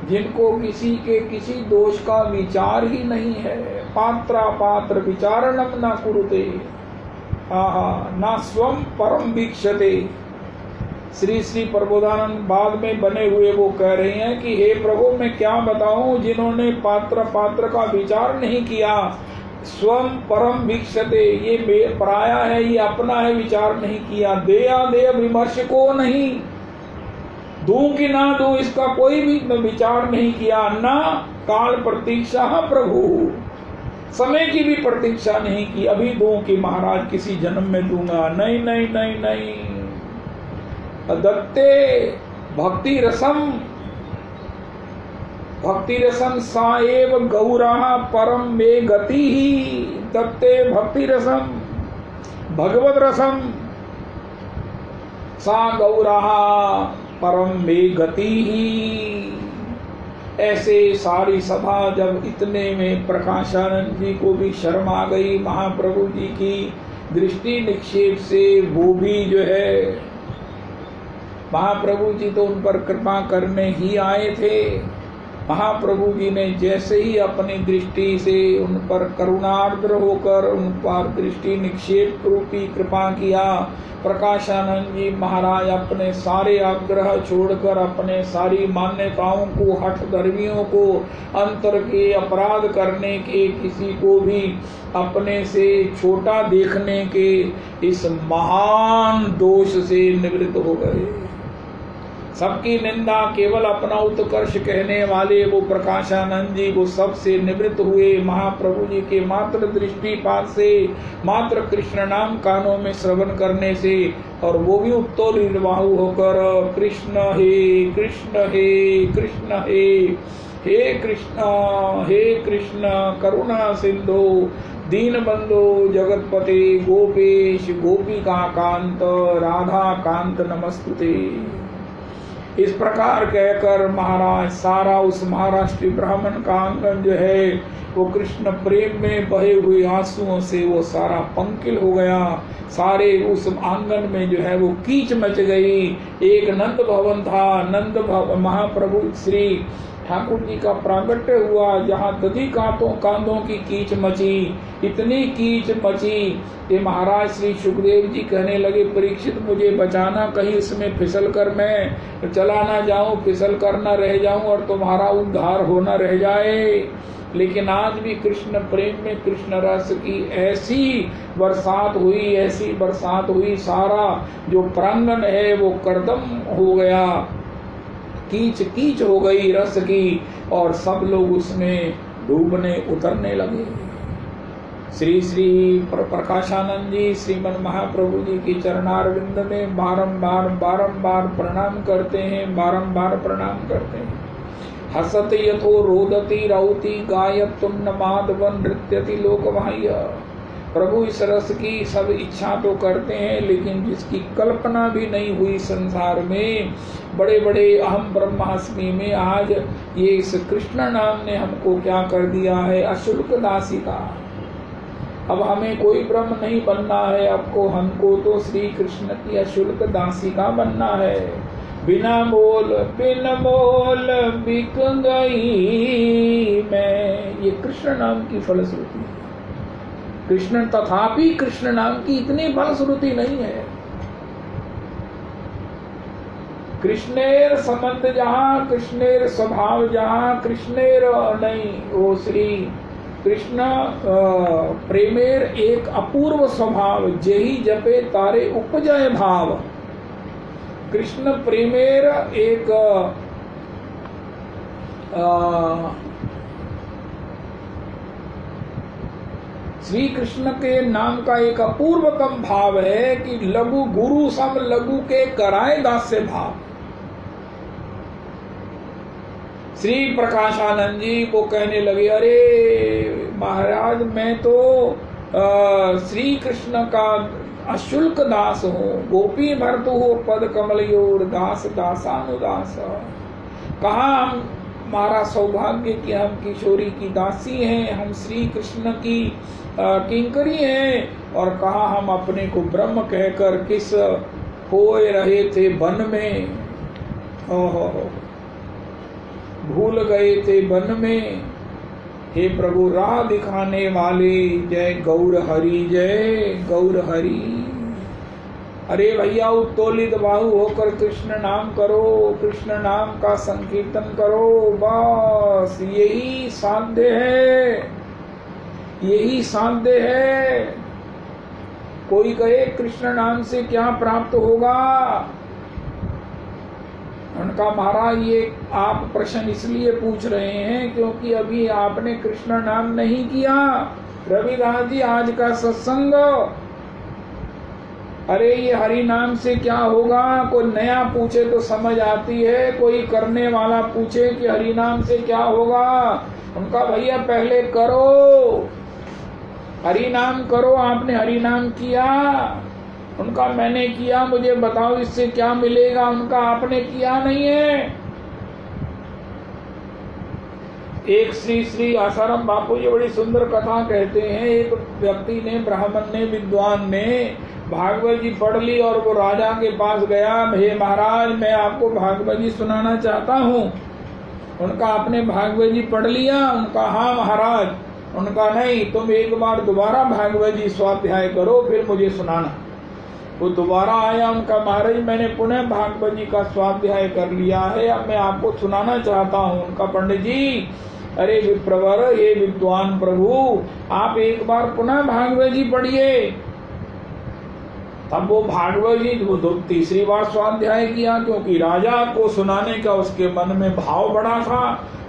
जिनको किसी के किसी दोष का विचार ही नहीं है, पात्रा पात्र विचारणम न कुरुते न स्वम परम वीक्षते। श्री श्री प्रबोधानंद बाद में बने हुए वो कह रहे हैं कि हे प्रभु मैं क्या बताऊं, जिन्होंने पात्र का विचार नहीं किया, स्वम परम वीक्षते, ये पराया है ये अपना है विचार नहीं किया, देया देय विमर्श को नहीं, दूं कि ना दूं इसका कोई भी विचार नहीं किया, ना काल प्रतीक्षा प्रभु, समय की भी प्रतीक्षा नहीं की, अभी दूं कि महाराज किसी जन्म में दूंगा, नहीं नहीं नहीं नहीं। दत्ते भक्ति रसम सा एव गौरा परम में गति ही, दत्ते भक्ति रसम भगवत रसम सा गौरा परम में गति ही। ऐसे सारी सभा जब इतने में प्रकाशानंद जी को भी शर्म आ गई महाप्रभु जी की दृष्टि निक्षेप से, वो भी जो है महाप्रभु जी तो उन पर कृपा करने ही आए थे। महाप्रभु जी ने जैसे ही अपनी दृष्टि से उन पर करुणार्द्र होकर उन पर दृष्टि निक्षेप रूपी कृपा किया, प्रकाशानंद जी महाराज अपने सारे आग्रह छोड़कर, अपने सारी मान्यताओं को, हठ धर्मियों को, अंतर के अपराध करने के, किसी को भी अपने से छोटा देखने के इस महान दोष से निवृत्त हो गए। सबकी निंदा केवल अपना उत्कर्ष कहने वाले वो प्रकाशानंद जी वो सबसे निवृत्त हुए। महाप्रभु जी के मात्र दृष्टिपात से, मात्र कृष्ण नाम कानों में श्रवण करने से, और वो भी उत्तोल निर्वाहु होकर कृष्ण हे कृष्ण हे कृष्ण हे कृष्ण करुणा सिंधु दीन बंधु जगतपते गोपेश गोपिका कांत राधा कांत नमस्तुते। इस प्रकार कहकर महाराज सारा उस महाराष्ट्रीय ब्राह्मण का आंगन जो है वो कृष्ण प्रेम में बहे हुए आंसुओं से वो सारा पंकिल हो गया। सारे उस आंगन में जो है वो कीच मच गई। एक नंद भवन था, महाप्रभु श्री ठाकुर जी का प्रागट्य हुआ, जहाँ दधी कांधों की कीच मची, इतनी कीच मची कि महाराज श्री सुखदेव जी कहने लगे, परीक्षित मुझे बचाना, कहीं इसमें फिसल कर मैं चला ना जाऊं, फिसल कर ना रह जाऊं और तुम्हारा उद्धार हो ना रह जाए। लेकिन आज भी कृष्ण प्रेम में कृष्ण रस की ऐसी बरसात हुई, सारा जो प्रांगण है वो करदम हो गया, कीच कीच हो गई रस की, और सब लोग उसमें डूबने उतरने लगे। श्री श्री प्रकाशानंद जी श्रीमन महाप्रभु जी की चरणारविंद में बारंबार प्रणाम करते हैं। हसत यथो रोदती रौती गायत्युन्नमादवन नृत्यति लोकवाह्य। प्रभु इस रस की सब इच्छा तो करते हैं, लेकिन जिसकी कल्पना भी नहीं हुई संसार में, बड़े बड़े अहम ब्रह्मास्मि में आज ये इस कृष्ण नाम ने हमको क्या कर दिया है, अशुल्क दासिका। अब हमें कोई ब्रह्म नहीं बनना है, हमको तो श्री कृष्ण की अशुल्क दासिका बनना है। बिना मोल बिक गई मैं, ये कृष्ण नाम की फलश्रुति है। कृष्ण तथापि कृष्ण नाम की इतनी फलश्रुति नहीं है। कृष्णेर संबंध जहाँ, कृष्णेर स्वभाव जहाँ, कृष्णेर नहीं, वो श्री कृष्ण प्रेमेर एक अपूर्व स्वभाव, जेहि जपे तारे उपजय भाव। कृष्ण प्रेमेर एक श्री कृष्ण के नाम का एक अपूर्वतम भाव है कि लघु गुरु सम लघु के कराए दास्य भाव। श्री प्रकाशानंद जी को कहने लगे, अरे महाराज मैं तो श्री कृष्ण का अशुल्क दास हूँ, गोपी भर्तु हो पद कमलयोर दास दासानुदास। कहाँ हमारा सौभाग्य कि हम किशोरी की दासी हैं, हम श्री कृष्ण की किंकरी हैं। और कहा हम अपने को ब्रह्म कहकर किस खोए रहे थे वन में, भूल गए थे वन में। हे प्रभु राह दिखाने वाले, जय गौर हरि, जय गौर हरि। अरे भैया उत्तोलित बाहु होकर कृष्ण नाम करो, कृष्ण नाम का संकीर्तन करो, बस यही साध्य है, यही साध्य है। कोई कहे कृष्ण नाम से क्या प्राप्त होगा? उनका महाराज ये आप प्रश्न इसलिए पूछ रहे हैं क्योंकि अभी आपने कृष्ण नाम नहीं किया। रविदास जी आज का सत्संग, अरे ये हरि नाम से क्या होगा? कोई नया पूछे तो समझ आती है, कोई करने वाला पूछे कि हरि नाम से क्या होगा। उनका भैया पहले करो, हरि नाम करो। आपने हरि नाम किया? उनका मैंने किया, मुझे बताओ इससे क्या मिलेगा? उनका आपने किया नहीं है। एक श्री श्री आसाराम बापू जी बड़ी सुंदर कथा कहते हैं। एक व्यक्ति ने, ब्राह्मण ने, विद्वान ने भागवत जी पढ़ ली और वो राजा के पास गया, हे महाराज मैं आपको भागवत जी सुनाना चाहता हूँ। उनका आपने भागवत जी पढ़ लिया? उनका हाँ महाराज। उनका नहीं, तुम एक बार दोबारा भागवत जी स्वाध्याय करो फिर मुझे सुनाना। वो दोबारा आया, उनका महाराज मैंने पुनः भागवत जी का स्वाध्याय कर लिया है, अब मैं आपको सुनाना चाहता हूँ। उनका पंडित जी, अरे विप्रवर, ये विद्वान प्रभु, आप एक बार पुनः भागवत जी पढ़िए। तब वो भागवत जी वो तीसरी बार स्वाध्याय किया, क्योंकि राजा को सुनाने का उसके मन में भाव बड़ा था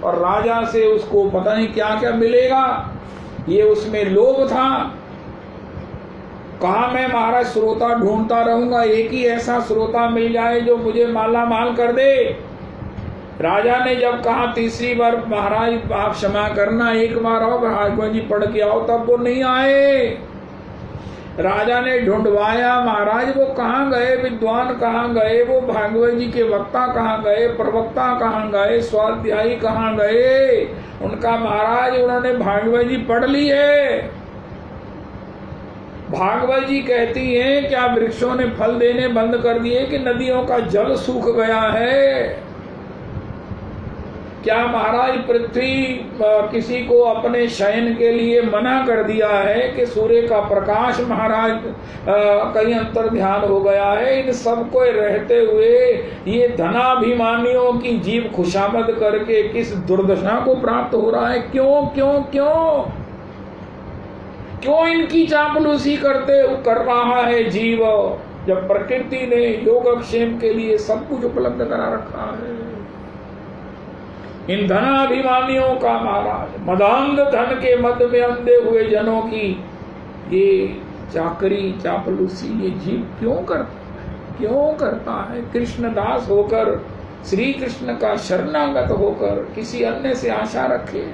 और राजा से उसको पता नहीं क्या क्या मिलेगा, ये उसमें लोभ था। कहा मैं महाराज श्रोता ढूंढता रहूंगा, एक ही ऐसा श्रोता मिल जाए जो मुझे माला माल कर दे। राजा ने जब कहा तीसरी बार महाराज आप क्षमा करना, एक बार आओ भागवत जी पढ़ के आओ, तब वो नहीं आए। राजा ने ढूंढवाया, महाराज वो कहाँ गए, विद्वान कहाँ गए, वो भागवत जी के वक्ता कहाँ गए, प्रवक्ता कहाँ गए, स्वाध्यायी कहाँ गए। उनका महाराज उन्होंने भागवत जी पढ़ ली है। भागवत जी कहती हैं क्या वृक्षों ने फल देने बंद कर दिए कि नदियों का जल सूख गया है? क्या महाराज पृथ्वी किसी को अपने शयन के लिए मना कर दिया है कि सूर्य का प्रकाश महाराज कहीं अंतर ध्यान हो गया है? इन सब को रहते हुए ये धनाभिमानियों की जीव खुशामद करके किस दुर्दशा को प्राप्त हो रहा है? क्यों क्यों क्यों क्यों इनकी चापलूसी कर रहा है जीव, जब प्रकृति ने योगक्षेम के लिए सब कुछ उपलब्ध करा रखा है? इन धनाभिमानियों का महाराज मदांध धन के मद में अंधे हुए जनों की ये चाकरी चापलूसी ये जीव क्यों करता है? कृष्ण दास होकर, श्री कृष्ण का शरणागत होकर किसी अन्य से आशा रखे।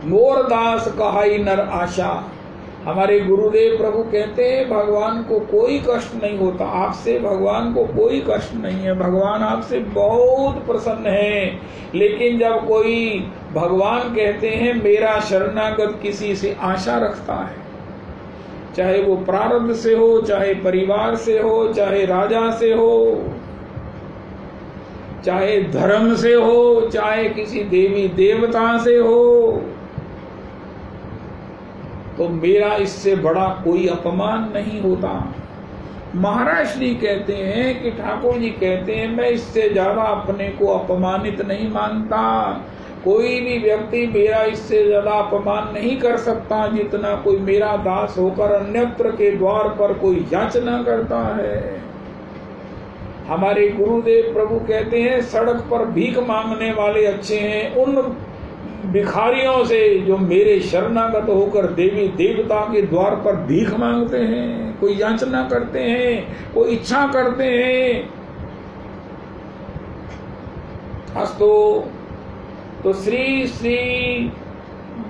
मोर दास कहाई नर आशा। हमारे गुरुदेव प्रभु कहते हैं भगवान को कोई कष्ट नहीं होता, आपसे भगवान को कोई कष्ट नहीं है, भगवान आपसे बहुत प्रसन्न है। लेकिन जब कोई भगवान कहते हैं मेरा शरणागत किसी से आशा रखता है, चाहे वो प्रारब्ध से हो, चाहे परिवार से हो, चाहे राजा से हो, चाहे धर्म से हो, चाहे किसी देवी देवता से हो, तो मेरा इससे बड़ा कोई अपमान नहीं होता। महाराज श्री कहते हैं कि ठाकुर जी कहते हैं मैं इससे ज्यादा अपने को अपमानित नहीं मानता। कोई भी व्यक्ति मेरा इससे ज्यादा अपमान नहीं कर सकता जितना कोई मेरा दास होकर अन्यत्र के द्वार पर कोई याचना करता है। हमारे गुरुदेव प्रभु कहते हैं सड़क पर भीख मांगने वाले अच्छे हैं उन भिखारियों से जो मेरे शरणागत होकर देवी देवता के द्वार पर भीख मांगते हैं, कोई याचना करते हैं, कोई इच्छा करते हैं। तो श्री श्री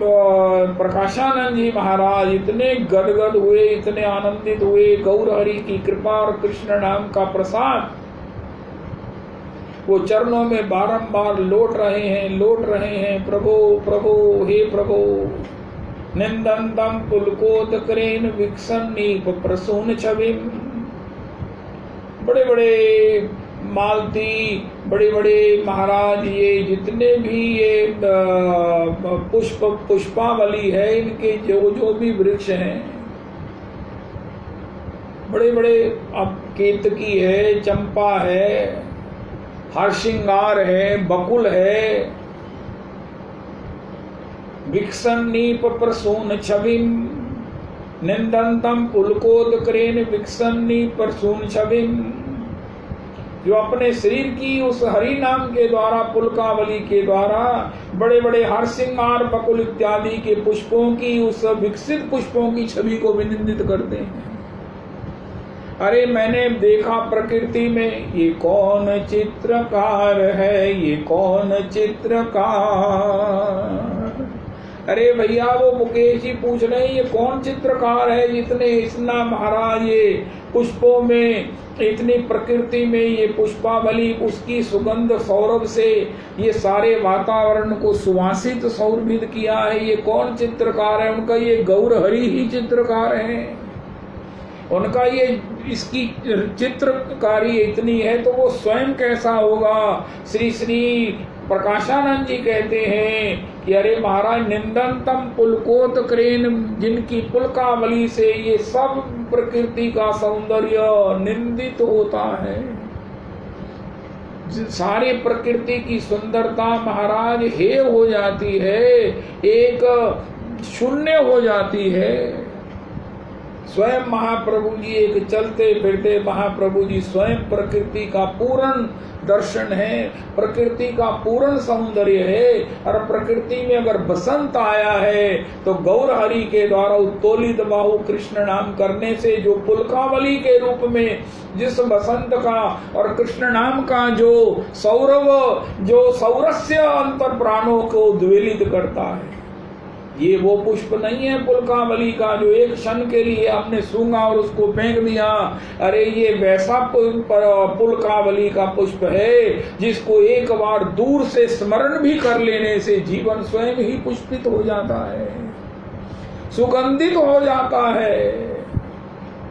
प्रकाशानंद जी महाराज इतने गदगद हुए, इतने आनंदित हुए गौर हरि की कृपा और कृष्ण नाम का प्रसाद वो चरणों में बारंबार लौट रहे हैं, प्रभो प्रभो हे प्रभो। निंदंतम पुलकोदकरेन विक्षन्नीप प्रसून छविम। बड़े बड़े मालती, बड़े बड़े महाराज, ये जितने भी ये पुष्पावली है, इनके जो भी वृक्ष हैं, बड़े बड़े, अब केतकी है, चंपा है, हरसिंगार है, बकुल है, विक्षन्नीप प्रसून छविम। निंदंतम पुलकोदकरेन विक्षन्नीप प्रसून छविम। जो अपने शरीर की उस हरि नाम के द्वारा, पुलकावली के द्वारा बड़े बड़े हरसिंगार, बकुल इत्यादि के पुष्पों की, उस विकसित पुष्पों की छवि को भी निंदित करते हैं। अरे मैंने देखा प्रकृति में, ये कौन चित्रकार है, ये कौन चित्रकार। अरे भैया वो मुकेश जी पूछ रहे हैं ये कौन चित्रकार है, जितने इतना महाराज ये पुष्पों में, इतनी प्रकृति में ये पुष्पावली, उसकी सुगंध सौरभ से ये सारे वातावरण को सुवासित सौरभित किया है, ये कौन चित्रकार है। उनका ये गौर हरि ही चित्रकार है, उनका ये इसकी चित्रकारी इतनी है, तो वो स्वयं कैसा होगा। श्री श्री प्रकाशानंद जी कहते हैं कि अरे महाराज, निंदनतम पुलकोदकरेन, जिनकी पुलकावली से ये सब प्रकृति का सौंदर्य निंदित होता है, सारी प्रकृति की सुंदरता महाराज हे हो जाती है, एक शून्य हो जाती है। स्वयं महाप्रभु जी एक चलते फिरते महाप्रभु जी स्वयं प्रकृति का पूर्ण दर्शन है, प्रकृति का पूर्ण सौंदर्य है। और प्रकृति में अगर बसंत आया है तो गौर हरि के द्वारा उत्तोलित बाहु कृष्ण नाम करने से जो पुलकावली के रूप में जिस बसंत का और कृष्ण नाम का जो सौरभ, जो सौरस्य अंतर प्राणों को उद्वेलित करता है, ये वो पुष्प नहीं है पुलकावली का जो एक क्षण के लिए हमने सूंघा और उसको फेंक दिया। अरे ये वैसा पुलकावली का पुष्प है जिसको एक बार दूर से स्मरण भी कर लेने से जीवन स्वयं ही पुष्पित हो जाता है, सुगंधित हो जाता है।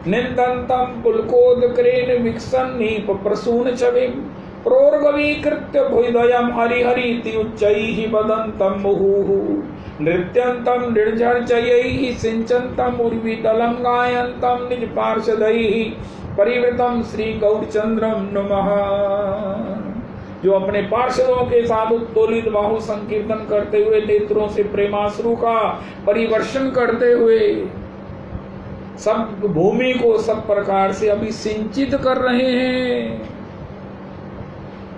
निंदंतम पुलकोदकरेन विक्षन्नीप प्रसून छविम प्रोर्गवीकृत्य भुजद्वयम् हरिहरीति उच्चैः वदन्तम् मुहुः नृत्यन्तम् निर्झर्चयैः सिञ्चन्तम् उर्वितलं गायन्तम् निज पार्षदैः परिवृतम् श्री गौरचंद्रम नमः। जो अपने पार्षदों के साथ उत्तोलित बाहु संकीर्तन करते हुए, नेत्रों से प्रेमाश्रु का परिवर्षण करते हुए सब भूमि को सब प्रकार से अभी सिंचित कर रहे हैं,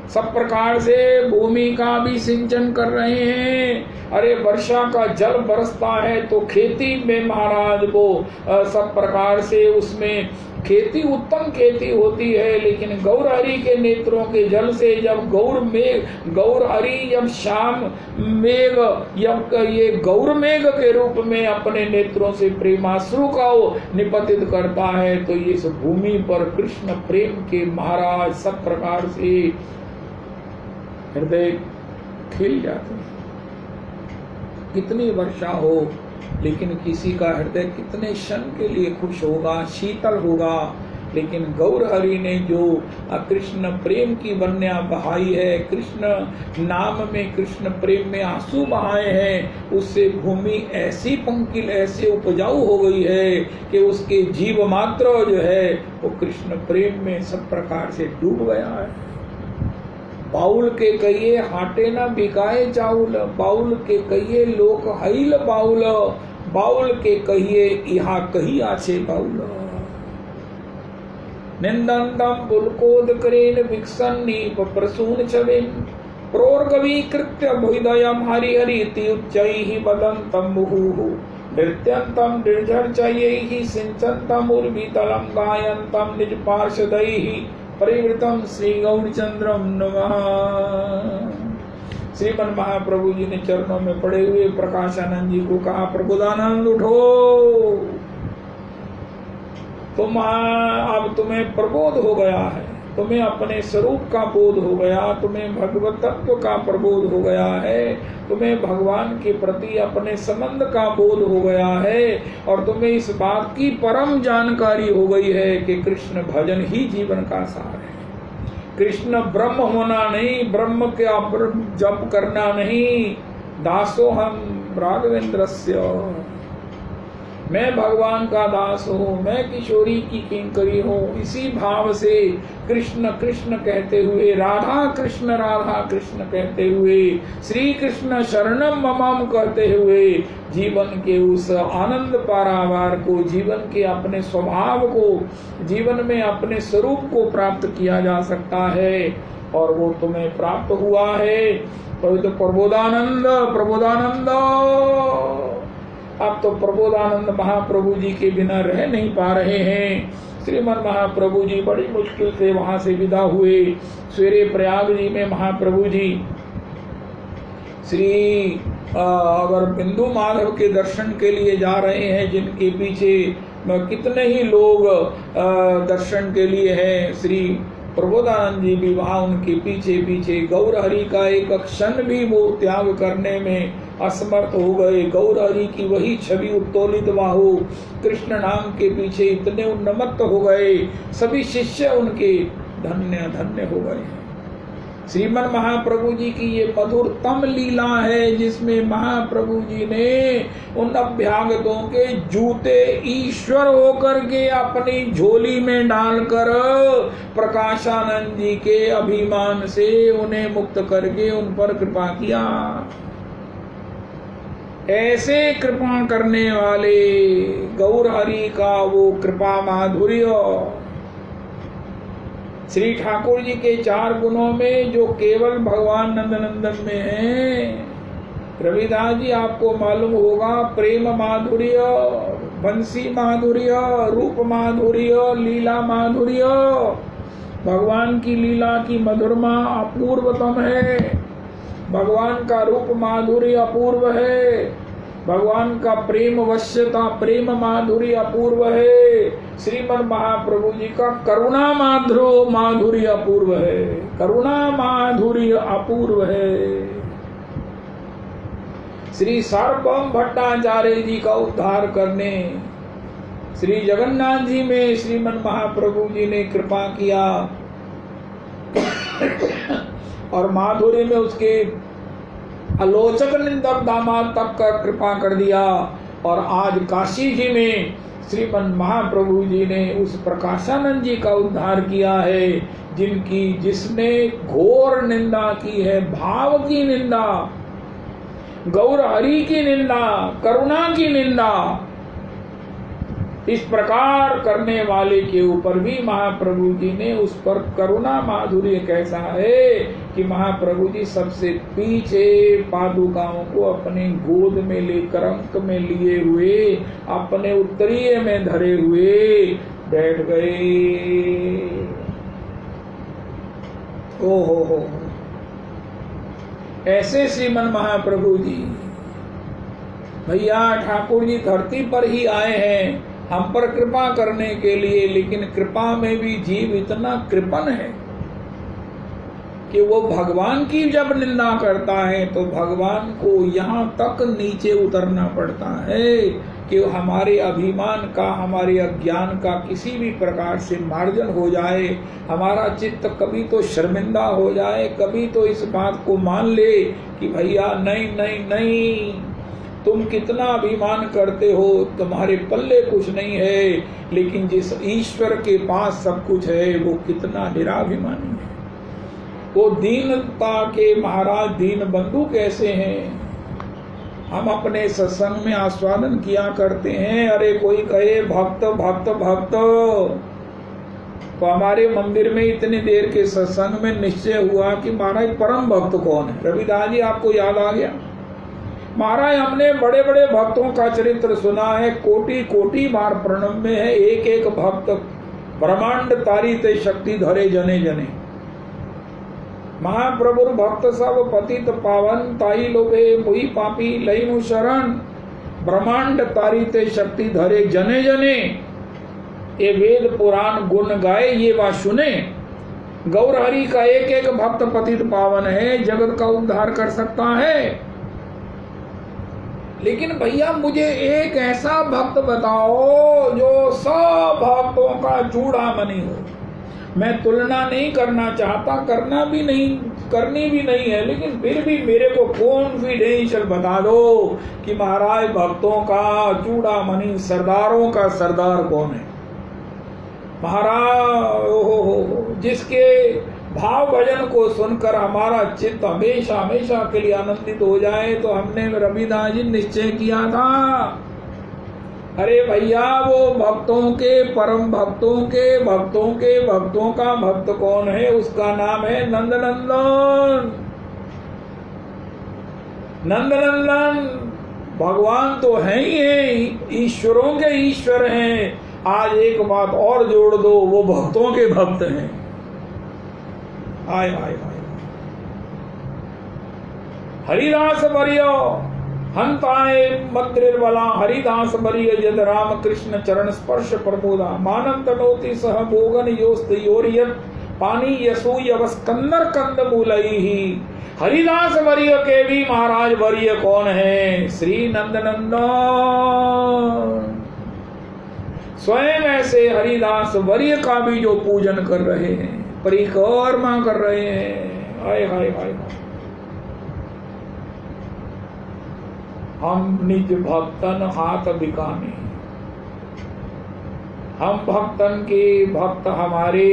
सब प्रकार से भूमि का भी सिंचन कर रहे हैं। अरे वर्षा का जल बरसता है तो खेती में महाराज को सब प्रकार से उसमें खेती, उत्तम खेती होती है। लेकिन गौर हरि के नेत्रों के जल से जब गौर हरि जब श्याम मेघ, जब ये गौर मेघ के रूप में अपने नेत्रों से प्रेमाश्रु का निपतित करता है तो इस भूमि पर कृष्ण प्रेम के महाराज सब प्रकार से हृदय खिल जाते हैं। कितनी वर्षा हो लेकिन किसी का हृदय कितने क्षण के लिए खुश होगा, शीतल होगा। लेकिन गौर हरि ने जो कृष्ण प्रेम की बन्या बहाई है, कृष्ण नाम में, कृष्ण प्रेम में आंसू बहाए हैं, उससे भूमि ऐसी पंकिल, ऐसे उपजाऊ हो गई है कि उसके जीव मात्र जो है वो कृष्ण प्रेम में सब प्रकार से डूब गया है। बाउल के कहिए हाटे न बिकाए चाउल, बाउल के कहिए लोक हईल बाउल, बाउल के कहिए इहा कही आछे बाउल। निंदंतम पुलकोदकरेन विक्षन्नीप प्रसून छविम प्रोर्गवीकृत्य भुजद्वयम् हरिहरीति उच्चैः वदन्तम् मुहुः नृत्यन्तम् निर्झर्चयैः सिञ्चन्तम् उर्वितलं गायन्तम् निज पार्षदैः परिवृतम श्री गौरचंद्रम नमः। श्रीमन महाप्रभु जी ने चरणों में पड़े हुए प्रकाशानंद जी को कहा, प्रबोधानंद उठो, अब तुम्हें प्रबोध हो गया है। तुम्हें अपने स्वरूप का बोध हो गया, तुम्हें भगवत तत्व का प्रबोध हो गया है, तुम्हें भगवान के प्रति अपने संबंध का बोध हो गया है, और तुम्हें इस बात की परम जानकारी हो गई है कि कृष्ण भजन ही जीवन का सार है। कृष्ण ब्रह्म होना नहीं, ब्रह्म का जप करना नहीं। दासो हम राघवेंद्रस्य, मैं भगवान का दास हूँ, मैं किशोरी की किंकरी हूँ। इसी भाव से कृष्ण कृष्ण कहते हुए, राधा कृष्ण कहते हुए, श्री कृष्ण शरणम ममम कहते हुए जीवन के उस आनंद पारावार को, जीवन के अपने स्वभाव को, जीवन में अपने स्वरूप को प्राप्त किया जा सकता है। और वो तुम्हें प्राप्त हुआ है। तो प्रबोधानंद प्रबोधानंद, अब तो प्रबोधानंद महाप्रभु जी के बिना रह नहीं पा रहे हैं। श्रीमन महाप्रभु जी बड़ी मुश्किल से वहां से विदा हुए। सवेरे प्रयाग जी में महाप्रभु जी श्री अगर बिंदु माधव के दर्शन के लिए जा रहे हैं, जिनके पीछे कितने ही लोग दर्शन के लिए हैं, श्री प्रबोधानंद जी भी वहां उनके पीछे पीछे। गौर हरि का एक क्षण भी वो त्याग करने में असमर्थ हो गए। गौर हरि की वही छवि उत्तोलित बाहु कृष्ण नाम के पीछे इतने उन्मत्त हो गए, सभी शिष्य उनके धन्य धन्य हो गए। श्रीमन महाप्रभु जी की ये मधुरतम लीला है, जिसमें महाप्रभु जी ने उन अभ्यागतों के जूते ईश्वर होकर के अपनी झोली में डालकर प्रकाशानंद जी के अभिमान से उन्हें मुक्त करके उन पर कृपा किया। ऐसे कृपा करने वाले गौर हरि का वो कृपा माधुर्य, श्री ठाकुर जी के 4 गुणों में जो केवल भगवान नंदनंदन में है। रविदास जी आपको मालूम होगा, प्रेम माधुर्य, बंसी माधुर्य, रूप माधुर्य, लीला माधुर्य। भगवान की लीला की मधुरमा अपूर्वतम है, भगवान का रूप माधुर्य अपूर्व है, भगवान का प्रेम वश्यता प्रेम माधुर्य अपूर्व है। श्रीमन महाप्रभु जी का करुणा माधुर्य अपूर्व है, करुणा माधुर्य अपूर्व है। श्री सार्वभौम भट्टाचार्य जी का उद्धार करने श्री जगन्नाथ जी में श्रीमन महाप्रभु जी ने कृपा किया और माधुर्य में उसके आलोचक निंदक दामाद तक का कृपा कर दिया। और आज काशी जी में श्रीमन महाप्रभु जी ने उस प्रकाशानंद जी का उद्धार किया है, जिसने घोर निंदा की है, भाव की निंदा, गौर हरि की निंदा, करुणा की निंदा। इस प्रकार करने वाले के ऊपर भी महाप्रभु जी ने उस पर करुणा माधुर्य कैसा है कि महाप्रभु जी सबसे पीछे पादुकाओं को अपने गोद में लेकर अंक में लिए हुए अपने उत्तरीय में धरे हुए बैठ गए। ओ हो, ऐसे श्रीमन महाप्रभु जी। भैया ठाकुर जी धरती पर ही आए हैं हम पर कृपा करने के लिए, लेकिन कृपा में भी जीव इतना कृपण है कि वो भगवान की जब निंदा करता है तो भगवान को यहाँ तक नीचे उतरना पड़ता है कि हमारे अभिमान का, हमारे अज्ञान का किसी भी प्रकार से मार्जन हो जाए, हमारा चित्त कभी तो शर्मिंदा हो जाए, कभी तो इस बात को मान ले कि भैया नहीं नहीं नहीं, तुम कितना अभिमान करते हो, तुम्हारे पल्ले कुछ नहीं है, लेकिन जिस ईश्वर के पास सब कुछ है वो कितना निराभिमानी है। वो दीनता के महाराज दीन बंधु कैसे हैं। हम अपने सत्संग में आस्वादन किया करते हैं, अरे कोई कहे भक्त भक्त भक्त, तो हमारे मंदिर में इतनी देर के सत्संग में निश्चय हुआ कि महाराज परम भक्त कौन है। रविदास जी आपको याद आ गया। महाराज हमने बड़े बड़े भक्तों का चरित्र सुना है, कोटि कोटि बार प्रणव में है, एक एक भक्त ब्रह्मांड तारिते शक्ति धरे जने जने। महाप्रभु भक्त सब पतित पावन, ताई लोभे मुहि पापी लई शरण, ब्रह्मांड तारिते शक्ति धरे जने जने। ये वेद पुराण गुण गाए ये बात सुने, गौर हरि का एक एक भक्त पतित पावन है, जगत का उद्धार कर सकता है। लेकिन भैया मुझे एक ऐसा भक्त बताओ जो सब भक्तों का चूड़ामणि हो। मैं तुलना नहीं करना चाहता, करनी भी नहीं है, लेकिन फिर भी मेरे को कॉन्फिडेंशियल बता दो कि महाराज भक्तों का चूड़ामणि, सरदारों का सरदार कौन है। महाराज जिसके भाव भजन को सुनकर हमारा चित्त हमेशा हमेशा के लिए आनंदित हो जाए, तो हमने रविदास जी निश्चय किया था, अरे भैया वो भक्तों के परम भक्तों का भक्त कौन है, उसका नाम है नंदनंदन। नंदनंदन भगवान तो है ही है, ईश्वरों के ईश्वर हैं। आज एक बात और जोड़ दो, वो भक्तों के भक्त हैं। आय आय आय हरिदास वर्यो हंताए मद्रिर्बला, हरिदास वर्य यद राम कृष्ण चरण स्पर्श प्रमोदा, मानम तनोति सह भोगन योस्त योरियत, पानी यसूय वस्कंदर कंद मूलई। हरिदास वर्य के भी महाराज वर्य कौन है, श्री नंदनंदन। स्वयं ऐसे हरिदास वर्य का भी जो पूजन कर रहे हैं, परिक्रमा कर रहे हैं। हाय हाय हाय, हम निज भक्तन हाथ बिकाने, हम भक्तन के भक्त हमारे,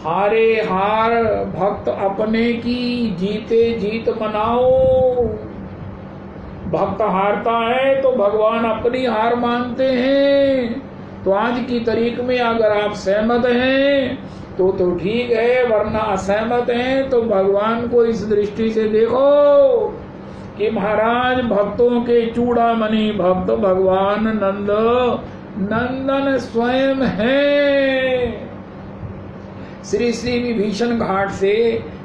हारे हार भक्त अपने की, जीते जीत मनाओ। भक्त हारता है तो भगवान अपनी हार मानते हैं। तो आज की तारीख में अगर आप सहमत हैं तो ठीक है, वरना असहमत हैं तो भगवान को इस दृष्टि से देखो कि महाराज भक्तों के चूड़ामणि भक्त भगवान नंदन स्वयं है। श्री विभीषण घाट से,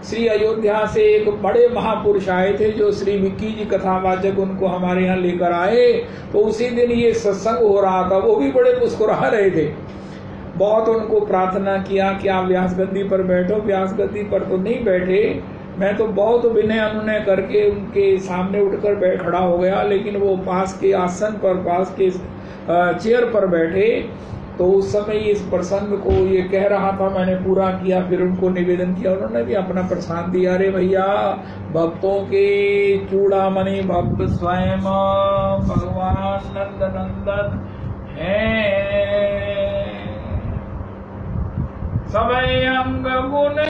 श्री अयोध्या से एक बड़े महापुरुष आए थे जो श्री विक्की जी कथावाचक, उनको हमारे यहाँ लेकर आए। तो उसी दिन ये सत्संग हो रहा था, वो भी बड़े मुस्कुरा रहे थे। बहुत उनको प्रार्थना किया कि आप व्यास गद्दी पर बैठो, व्यास गद्दी पर तो नहीं बैठे। मैं तो बहुत विनय अनुनय करके उनके सामने उठकर खड़ा हो गया, लेकिन वो पास के आसन पर, पास के चेयर पर बैठे। तो उस समय इस प्रसंग को ये कह रहा था, मैंने पूरा किया, फिर उनको निवेदन किया, उन्होंने भी अपना प्रसाद दिया। अरे भैया भक्तों के चूड़ामणि भक्त स्वयं भगवान नंदनंदन हैं। सब अंग गुण